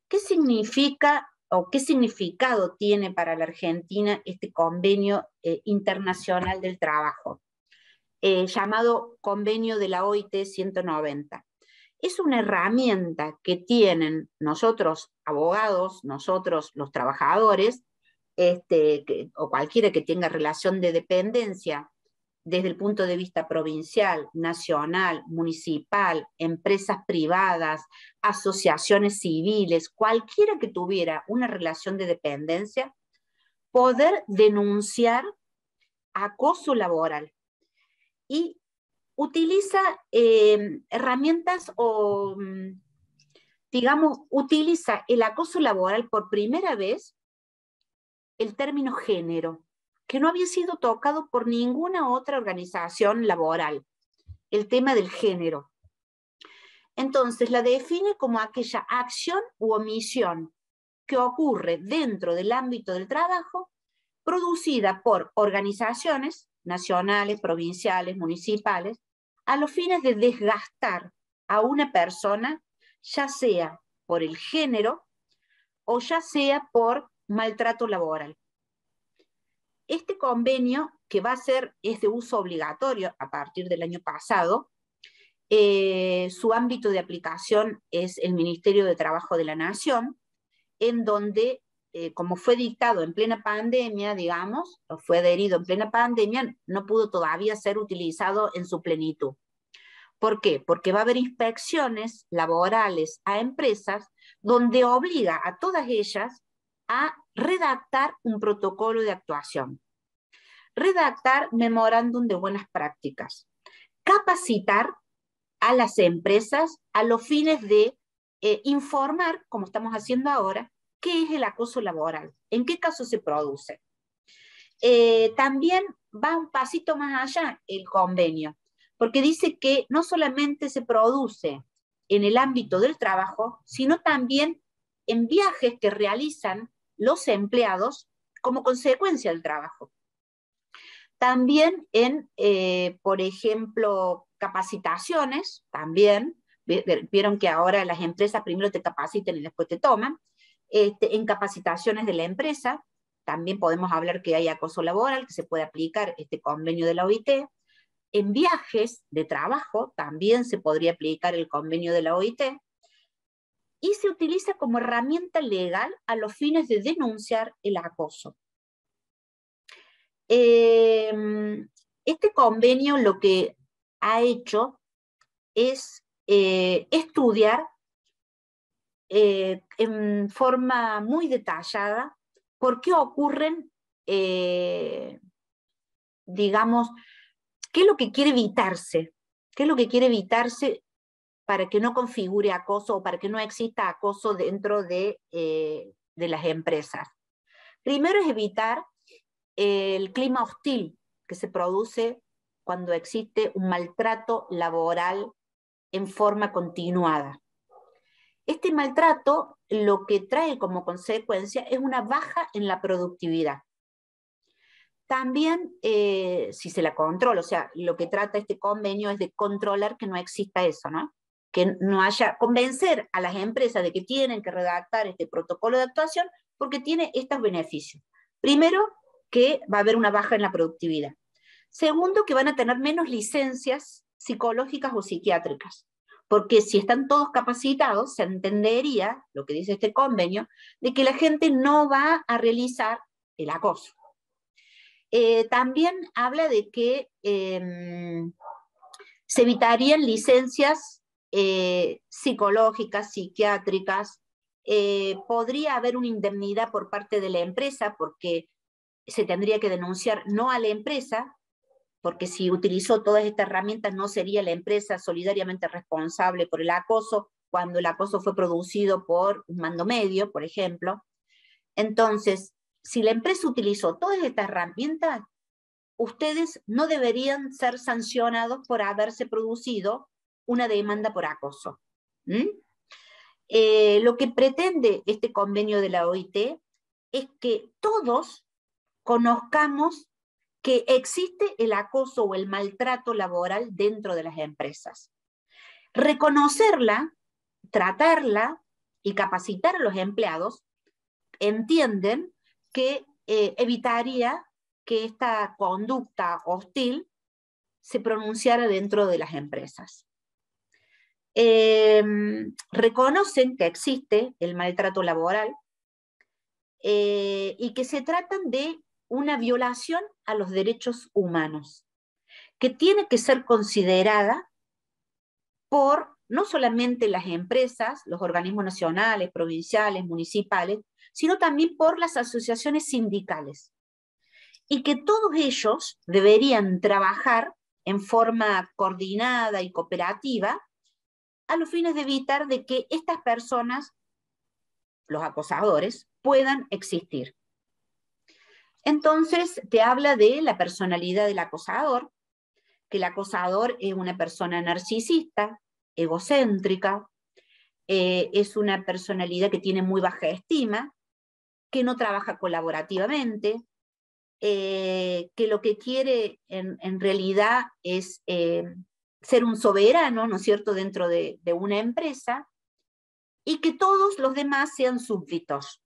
¿Qué significa o qué significado tiene para la Argentina este convenio internacional del trabajo, llamado Convenio de la OIT 190? Es una herramienta que tienen nosotros, abogados, nosotros, los trabajadores, o cualquiera que tenga relación de dependencia, desde el punto de vista provincial, nacional, municipal, empresas privadas, asociaciones civiles, cualquiera que tuviera una relación de dependencia, poder denunciar acoso laboral. Y utiliza herramientas o, digamos, utiliza el acoso laboral por primera vez el término género, que no había sido tocado por ninguna otra organización laboral, el tema del género. Entonces la define como aquella acción u omisión que ocurre dentro del ámbito del trabajo, producida por organizaciones nacionales, provinciales, municipales, a los fines de desgastar a una persona, ya sea por el género o ya sea por maltrato laboral. Este convenio, que es de uso obligatorio a partir del año pasado, su ámbito de aplicación es el Ministerio de Trabajo de la Nación, en donde, como fue dictado en plena pandemia, digamos, o fue adherido en plena pandemia, no pudo todavía ser utilizado en su plenitud. ¿Por qué? Porque va a haber inspecciones laborales a empresas donde obliga a todas ellas a redactar un protocolo de actuación, redactar memorándum de buenas prácticas, capacitar a las empresas a los fines de informar, como estamos haciendo ahora, qué es el acoso laboral, en qué caso se produce. También va un pasito más allá el convenio, porque dice que no solamente se produce en el ámbito del trabajo, sino también en viajes que realizan los empleados como consecuencia del trabajo. También en, por ejemplo, capacitaciones, también, vieron que ahora las empresas primero te capacitan y después te toman, en capacitaciones de la empresa, también podemos hablar que hay acoso laboral, que se puede aplicar este convenio de la OIT. En viajes de trabajo también se podría aplicar el convenio de la OIT, y se utiliza como herramienta legal a los fines de denunciar el acoso. Este convenio lo que ha hecho es estudiar en forma muy detallada por qué ocurren, digamos, qué es lo que quiere evitarse, qué es lo que quiere evitarse para que no configure acoso o para que no exista acoso dentro de las empresas. Primero es evitar el clima hostil que se produce cuando existe un maltrato laboral en forma continuada. Este maltrato lo que trae como consecuencia es una baja en la productividad. También, si se la controla, o sea, lo que trata este convenio es de controlar que no exista eso, ¿no? Que no haya, convencer a las empresas de que tienen que redactar este protocolo de actuación porque tiene estos beneficios. Primero, que va a haber una baja en la productividad. Segundo, que van a tener menos licencias psicológicas o psiquiátricas, porque si están todos capacitados, se entendería, lo que dice este convenio, de que la gente no va a realizar el acoso. También habla de que se evitarían licencias psicológicas, psiquiátricas, podría haber una indemnidad por parte de la empresa, porque se tendría que denunciar no a la empresa, porque si utilizó todas estas herramientas no sería la empresa solidariamente responsable por el acoso, cuando el acoso fue producido por un mando medio, por ejemplo. Entonces, si la empresa utilizó todas estas herramientas, ustedes no deberían ser sancionados por haberse producido una demanda por acoso. Lo que pretende este convenio de la OIT es que todos conozcamos que existe el acoso o el maltrato laboral dentro de las empresas. Reconocerla, tratarla y capacitar a los empleados entienden que evitaría que esta conducta hostil se pronunciara dentro de las empresas. Reconocen que existe el maltrato laboral y que se tratan de una violación a los derechos humanos, que tiene que ser considerada por no solamente las empresas, los organismos nacionales, provinciales, municipales, sino también por las asociaciones sindicales. Y que todos ellos deberían trabajar en forma coordinada y cooperativa a los fines de evitar de que estas personas, los acosadores, puedan existir. Entonces, te habla de la personalidad del acosador, que el acosador es una persona narcisista, egocéntrica, es una personalidad que tiene muy baja estima, que no trabaja colaborativamente, que lo que quiere en realidad es ser un soberano, ¿no es cierto?, dentro de una empresa, y que todos los demás sean súbditos,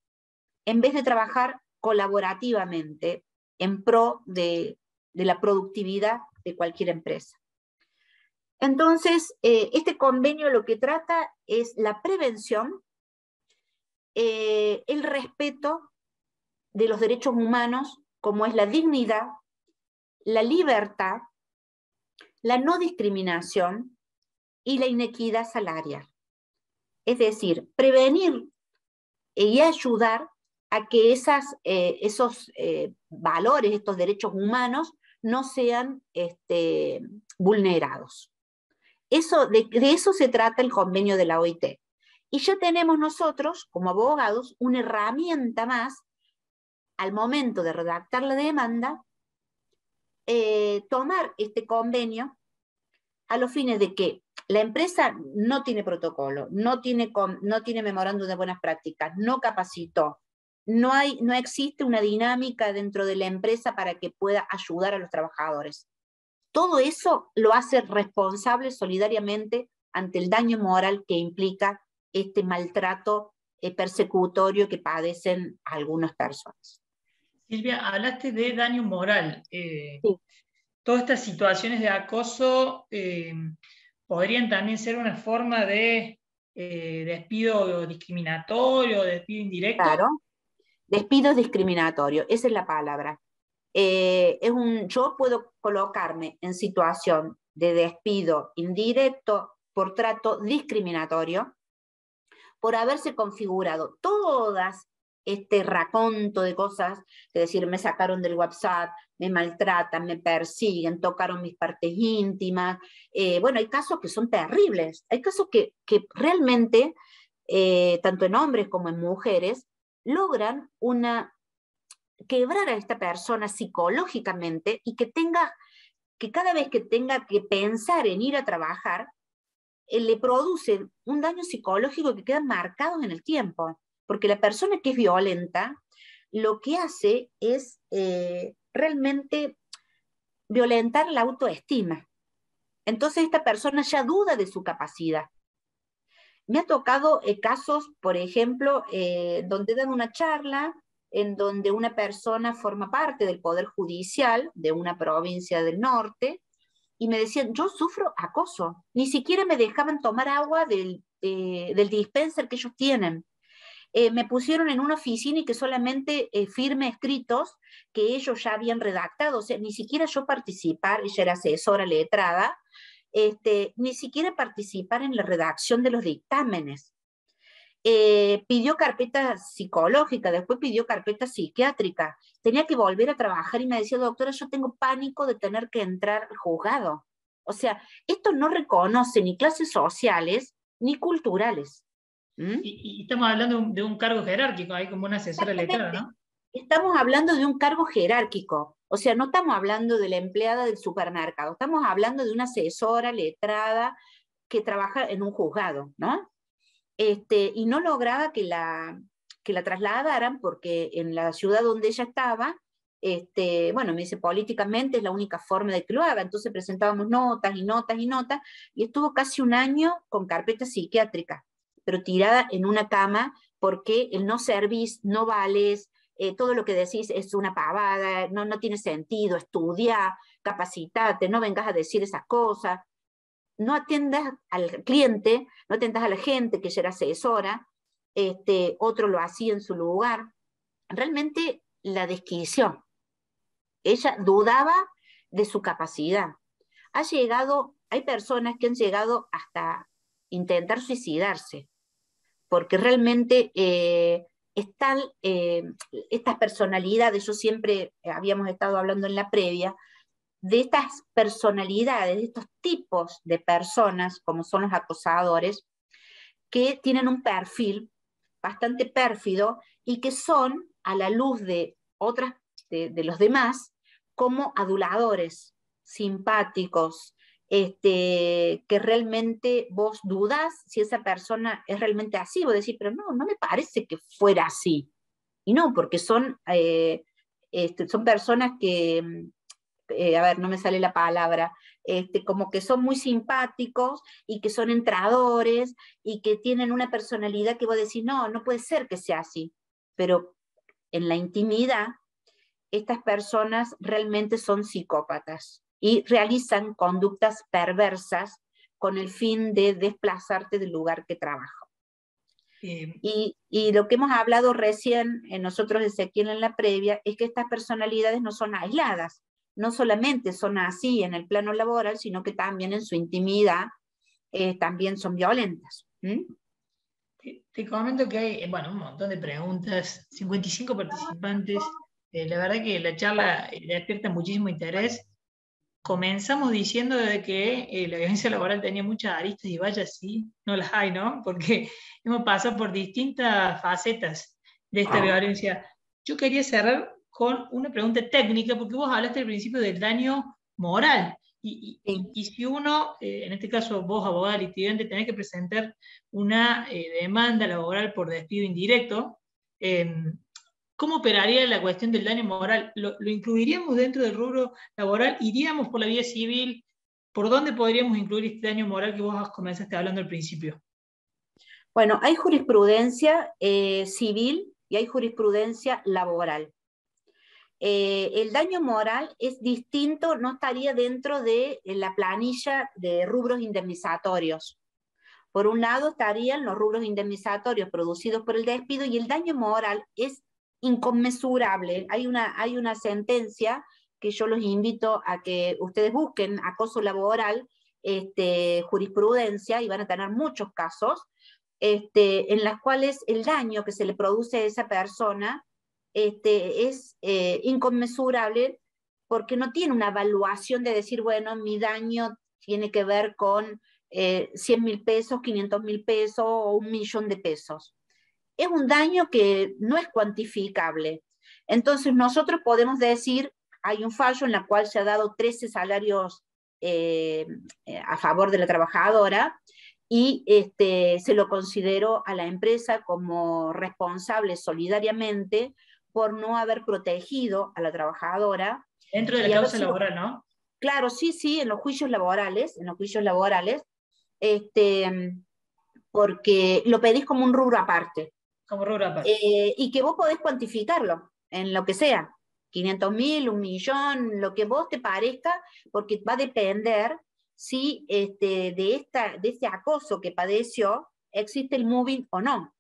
en vez de trabajar colaborativamente en pro de la productividad de cualquier empresa. Entonces, este convenio lo que trata es la prevención, el respeto de los derechos humanos, como es la dignidad, la libertad, la no discriminación y la inequidad salarial. Es decir, prevenir y ayudar a que esos valores, estos derechos humanos, no sean vulnerados. De eso se trata el convenio de la OIT. Y ya tenemos nosotros, como abogados, una herramienta más al momento de redactar la demanda, tomar este convenio a los fines de que la empresa no tiene protocolo, no tiene memorándum de buenas prácticas, no capacitó, no existe una dinámica dentro de la empresa para que pueda ayudar a los trabajadores. Todo eso lo hace responsable solidariamente ante el daño moral que implica este maltrato persecutorio que padecen algunas personas. Silvia, hablaste de daño moral. Sí. Todas estas situaciones de acoso podrían también ser una forma de despido discriminatorio, despido indirecto. Claro, despido discriminatorio, esa es la palabra. Yo puedo colocarme en situación de despido indirecto por trato discriminatorio, por haberse configurado todas este raconto de cosas, es decir, me sacaron del WhatsApp, me maltratan, me persiguen, tocaron mis partes íntimas. Bueno, hay casos que son terribles, hay casos que realmente, tanto en hombres como en mujeres, logran quebrar a esta persona psicológicamente y que cada vez que tenga que pensar en ir a trabajar, le produce un daño psicológico que queda marcado en el tiempo. Porque la persona que es violenta, lo que hace es realmente violentar la autoestima. Entonces esta persona ya duda de su capacidad. Me ha tocado casos, por ejemplo, donde dan una charla en donde una persona forma parte del Poder Judicial de una provincia del norte, y me decían, yo sufro acoso, ni siquiera me dejaban tomar agua del dispenser que ellos tienen. Me pusieron en una oficina y que solamente firme escritos que ellos ya habían redactado, o sea, ni siquiera yo participar, ella era asesora letrada, ni siquiera participar en la redacción de los dictámenes. Pidió carpeta psicológica, después pidió carpeta psiquiátrica, tenía que volver a trabajar y me decía, doctora, yo tengo pánico de tener que entrar al juzgado. O sea, esto no reconoce ni clases sociales ni culturales. Y estamos hablando de un cargo jerárquico, hay como una asesora letrada, ¿no? Estamos hablando de un cargo jerárquico, o sea, no estamos hablando de la empleada del supermercado, estamos hablando de una asesora letrada que trabaja en un juzgado, ¿no? Y no lograba que la trasladaran porque en la ciudad donde ella estaba, bueno, me dice, políticamente es la única forma de que lo haga, entonces presentábamos notas y notas y notas, y estuvo casi un año con carpeta psiquiátrica, pero tirada en una cama porque el no servís, no vales, todo lo que decís es una pavada, no tiene sentido, estudia, capacitate, no vengas a decir esas cosas. No atiendas al cliente, no atiendas a la gente que ella era asesora, otro lo hacía en su lugar. Realmente la desquició. Ella dudaba de su capacidad. Hay personas que han llegado hasta intentar suicidarse, porque realmente estas personalidades, yo siempre habíamos estado hablando en la previa, de estas personalidades, de estos tipos de personas, como son los acosadores, que tienen un perfil bastante pérfido y que son, a la luz de de los demás, como aduladores, simpáticos, que realmente vos dudás si esa persona es realmente así, vos decís, pero no me parece que fuera así. Y no, porque son personas que a ver, no me sale la palabra, como que son muy simpáticos y que son entradores y que tienen una personalidad que vos decís, no puede ser que sea así. Pero en la intimidad, estas personas realmente son psicópatas y realizan conductas perversas con el fin de desplazarte del lugar que trabajo. Y lo que hemos hablado recién, nosotros desde aquí en la previa, es que estas personalidades no son aisladas, no solamente son así en el plano laboral, sino que también en su intimidad también son violentas. Te comento que hay, bueno, un montón de preguntas, 55 participantes. La verdad que la charla despierta muchísimo interés. Comenzamos diciendo de que la violencia laboral tenía muchas aristas y vaya sí, no las hay, ¿no? Porque hemos pasado por distintas facetas de esta violencia. Yo quería cerrar con una pregunta técnica, porque vos hablaste al principio del daño moral. Y si uno, en este caso vos, abogada litigante, tenés que presentar una demanda laboral por despido indirecto, ¿cómo operaría la cuestión del daño moral? ¿Lo incluiríamos dentro del rubro laboral? ¿Iríamos por la vía civil? ¿Por dónde podríamos incluir este daño moral que vos comenzaste hablando al principio? Bueno, hay jurisprudencia civil y hay jurisprudencia laboral. El daño moral es distinto, no estaría dentro de la planilla de rubros indemnizatorios. Por un lado estarían los rubros indemnizatorios producidos por el despido y el daño moral es inconmensurable. Hay una sentencia que yo los invito a que ustedes busquen, acoso laboral, jurisprudencia, y van a tener muchos casos, en las cuales el daño que se le produce a esa persona es inconmensurable porque no tiene una evaluación de decir, bueno, mi daño tiene que ver con 100.000 pesos, 500.000 pesos o 1.000.000 de pesos. Es un daño que no es cuantificable. Entonces nosotros podemos decir, hay un fallo en el cual se ha dado 13 salarios a favor de la trabajadora, y se lo consideró a la empresa como responsable solidariamente por no haber protegido a la trabajadora. Dentro de la causa laboral, ¿no? Claro, sí, en los juicios laborales, porque lo pedís como un rubro aparte. Como rubro aparte. Y que vos podés cuantificarlo en lo que sea, 500.000, 1.000.000, lo que vos te parezca, porque va a depender si de ese acoso que padeció existe el moving o no.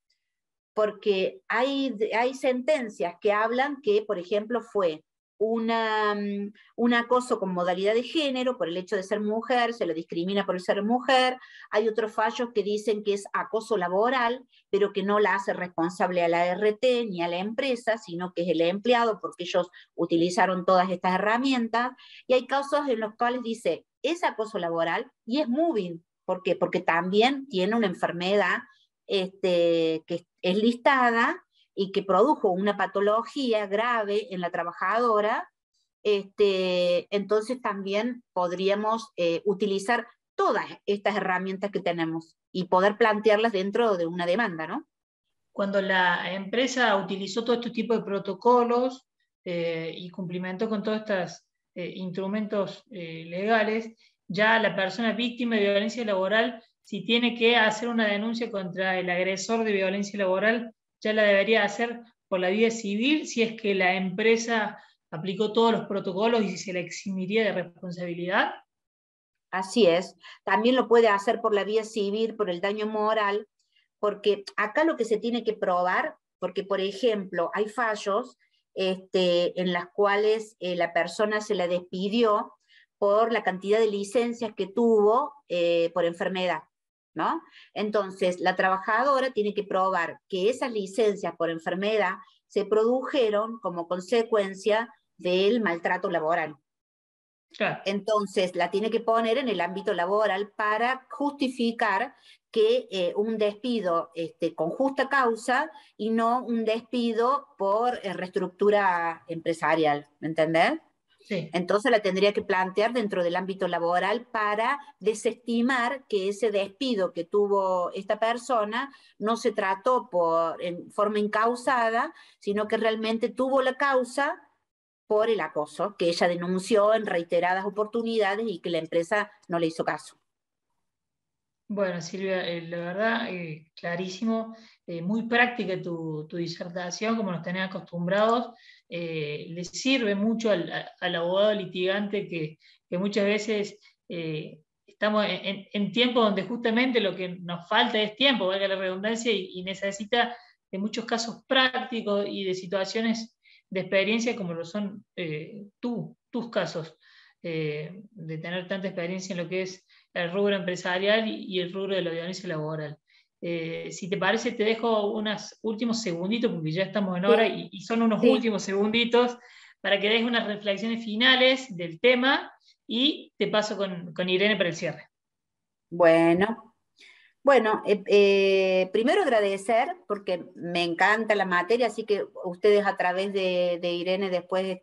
Porque hay sentencias que hablan que, por ejemplo, fue un acoso con modalidad de género, por el hecho de ser mujer, se lo discrimina por ser mujer. Hay otros fallos que dicen que es acoso laboral, pero que no la hace responsable a la RT ni a la empresa, sino que es el empleado, porque ellos utilizaron todas estas herramientas. Y hay casos en los cuales dice, es acoso laboral y es moving. ¿Por qué? Porque también tiene una enfermedad que es listada y que produjo una patología grave en la trabajadora. Entonces también podríamos utilizar todas estas herramientas que tenemos y poder plantearlas dentro de una demanda, ¿no? Cuando la empresa utilizó todo este tipo de protocolos y cumplimentó con todos estos instrumentos legales, ya la persona víctima de violencia laboral, si tiene que hacer una denuncia contra el agresor de violencia laboral, ya la debería hacer por la vía civil, si es que la empresa aplicó todos los protocolos y si se le eximiría de responsabilidad. Así es. También lo puede hacer por la vía civil, por el daño moral, porque acá lo que se tiene que probar, porque por ejemplo hay fallos en las cuales la persona se la despidió por la cantidad de licencias que tuvo por enfermedad, ¿no? Entonces, la trabajadora tiene que probar que esas licencias por enfermedad se produjeron como consecuencia del maltrato laboral. Claro. Entonces, la tiene que poner en el ámbito laboral para justificar que un despido con justa causa y no un despido por reestructura empresarial, ¿me entendés? Sí. Entonces la tendría que plantear dentro del ámbito laboral para desestimar que ese despido que tuvo esta persona no se trató en forma incausada, sino que realmente tuvo la causa por el acoso, que ella denunció en reiteradas oportunidades y que la empresa no le hizo caso. Bueno, Silvia, la verdad, clarísimo, muy práctica tu disertación, como nos tenés acostumbrados. Le sirve mucho al abogado litigante que muchas veces estamos en tiempos donde justamente lo que nos falta es tiempo, valga la redundancia, y necesita de muchos casos prácticos y de situaciones de experiencia como lo son tus casos, de tener tanta experiencia en lo que es el rubro empresarial y el rubro de la violencia laboral. Si te parece, te dejo unos últimos segunditos, porque ya estamos en hora, y son unos últimos segunditos para que des unas reflexiones finales del tema, y te paso con Irene para el cierre. Bueno, primero agradecer, porque me encanta la materia, así que ustedes a través de Irene después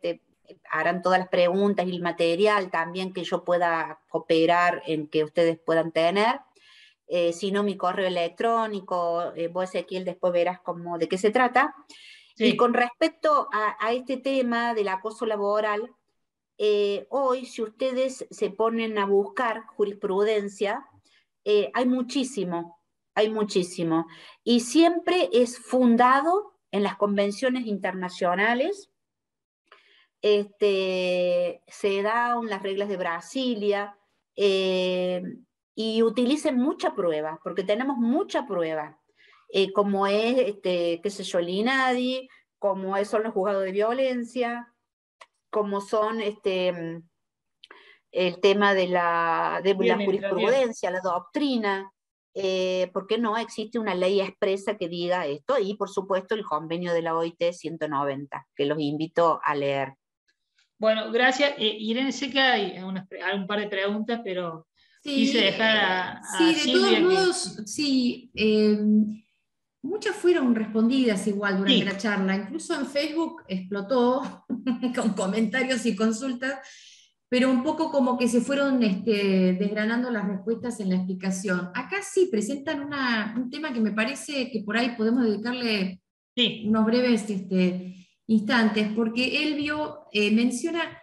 harán todas las preguntas y el material también que yo pueda cooperar en que ustedes puedan tener. Si no, mi correo electrónico, vos, Ezequiel, después verás de qué se trata. Sí. Y con respecto a este tema del acoso laboral, hoy, si ustedes se ponen a buscar jurisprudencia, hay muchísimo, y siempre es fundado en las convenciones internacionales. Se dan las reglas de Brasilia, y utilicen mucha prueba, porque tenemos mucha prueba, como es, qué sé yo, el INADI, como son los juzgados de violencia, como son el tema de la jurisprudencia, la doctrina, porque no existe una ley expresa que diga esto, y por supuesto el convenio de la OIT 190, que los invito a leer. Bueno, gracias. Irene, sé que hay un par de preguntas, pero sí, quise dejar a sí, de Silvia todos modos, sí, muchas fueron respondidas igual durante la charla, incluso en Facebook explotó con comentarios y consultas, pero un poco como que se fueron desgranando las respuestas en la explicación. Acá sí presentan un tema que me parece que por ahí podemos dedicarle unos breves instantes, porque Elvio menciona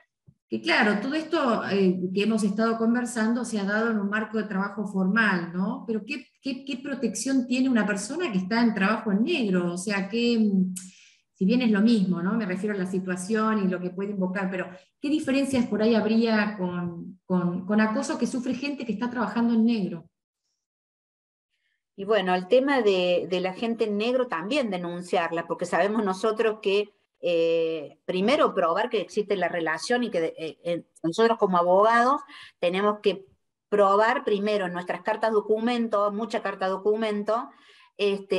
que claro, todo esto que hemos estado conversando se ha dado en un marco de trabajo formal, ¿no? Pero ¿qué protección tiene una persona que está en trabajo en negro? O sea, si bien es lo mismo, ¿no? Me refiero a la situación y lo que puede invocar, pero ¿qué diferencias por ahí habría con acoso que sufre gente que está trabajando en negro? Y bueno, el tema de la gente en negro también denunciarla, porque sabemos nosotros que primero probar que existe la relación y que nosotros como abogados tenemos que probar primero en nuestras cartas documento, mucha carta documento,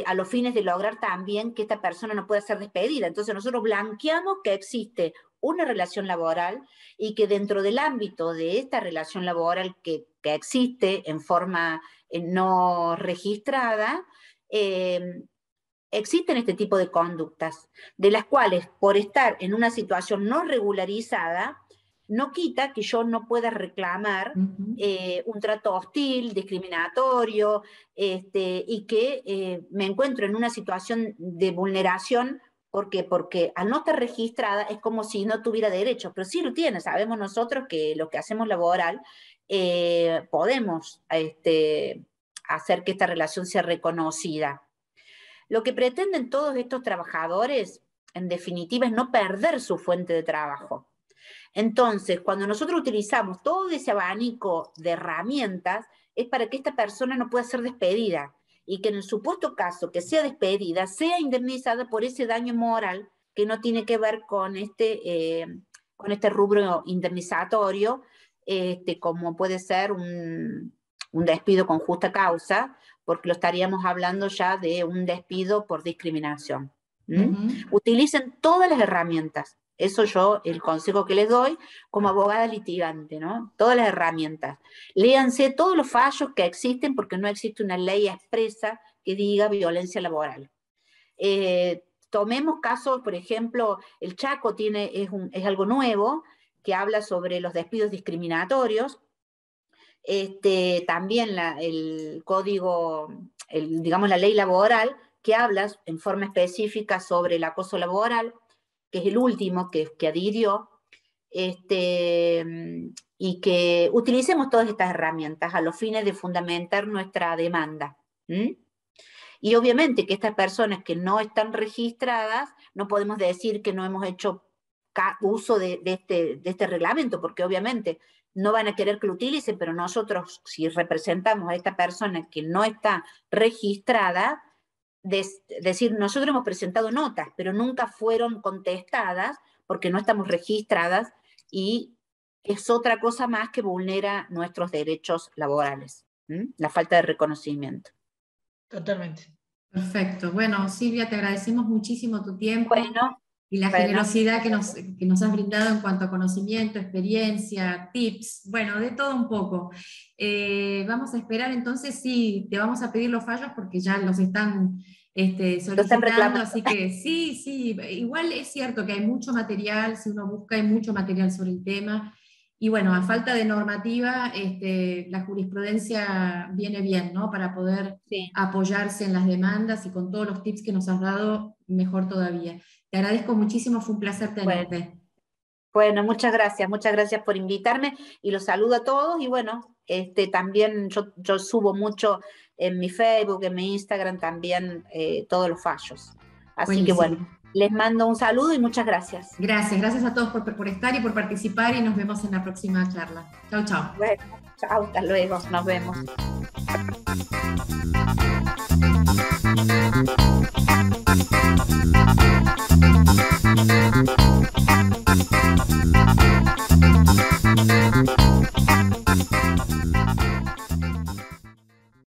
a los fines de lograr también que esta persona no pueda ser despedida. Entonces nosotros blanqueamos que existe una relación laboral y que dentro del ámbito de esta relación laboral que existe en forma no registrada, existen este tipo de conductas, de las cuales por estar en una situación no regularizada, no quita que yo no pueda reclamar un trato hostil, discriminatorio, y que me encuentro en una situación de vulneración. ¿Por qué? Porque al no estar registrada es como si no tuviera derechos, pero sí lo tiene. Sabemos nosotros que lo que hacemos laboral podemos hacer que esta relación sea reconocida. Lo que pretenden todos estos trabajadores, en definitiva, es no perder su fuente de trabajo. Entonces, cuando nosotros utilizamos todo ese abanico de herramientas, es para que esta persona no pueda ser despedida y que en el supuesto caso que sea despedida, sea indemnizada por ese daño moral que no tiene que ver con este rubro indemnizatorio, como puede ser un despido con justa causa, porque lo estaríamos hablando ya de un despido por discriminación. Utilicen todas las herramientas. Eso yo, el consejo que les doy como abogada litigante, ¿no? Todas las herramientas. Léanse todos los fallos que existen porque no existe una ley expresa que diga violencia laboral. Tomemos casos, por ejemplo, el Chaco es algo nuevo que habla sobre los despidos discriminatorios. También el código, digamos la ley laboral, que habla en forma específica sobre el acoso laboral, que es el último que adhirió, y que utilicemos todas estas herramientas a los fines de fundamentar nuestra demanda. Y obviamente que estas personas que no están registradas, no podemos decir que no hemos hecho uso de este reglamento, porque obviamente no van a querer que lo utilicen, pero nosotros, si representamos a esta persona que no está registrada, decir, nosotros hemos presentado notas, pero nunca fueron contestadas porque no estamos registradas, y es otra cosa más que vulnera nuestros derechos laborales, la falta de reconocimiento. Totalmente. Perfecto. Bueno, Silvia, te agradecemos muchísimo tu tiempo. Bueno, y la generosidad que nos has brindado en cuanto a conocimiento, experiencia, tips, bueno, de todo un poco. Vamos a esperar entonces, sí, te vamos a pedir los fallos porque ya los están solicitando, así que sí, igual es cierto que hay mucho material, si uno busca hay mucho material sobre el tema, y bueno, a falta de normativa, la jurisprudencia viene bien, ¿no? Para poder apoyarse en las demandas, y con todos los tips que nos has dado, mejor todavía. Te agradezco muchísimo, fue un placer tenerte. Bueno, muchas gracias por invitarme, y los saludo a todos, y bueno, también yo subo mucho en mi Facebook, en mi Instagram también, todos los fallos. Así Buenísimo. Que bueno, les mando un saludo y muchas gracias. Gracias a todos por estar y por participar, y nos vemos en la próxima charla. Chau. Bueno, chao, hasta luego, nos vemos.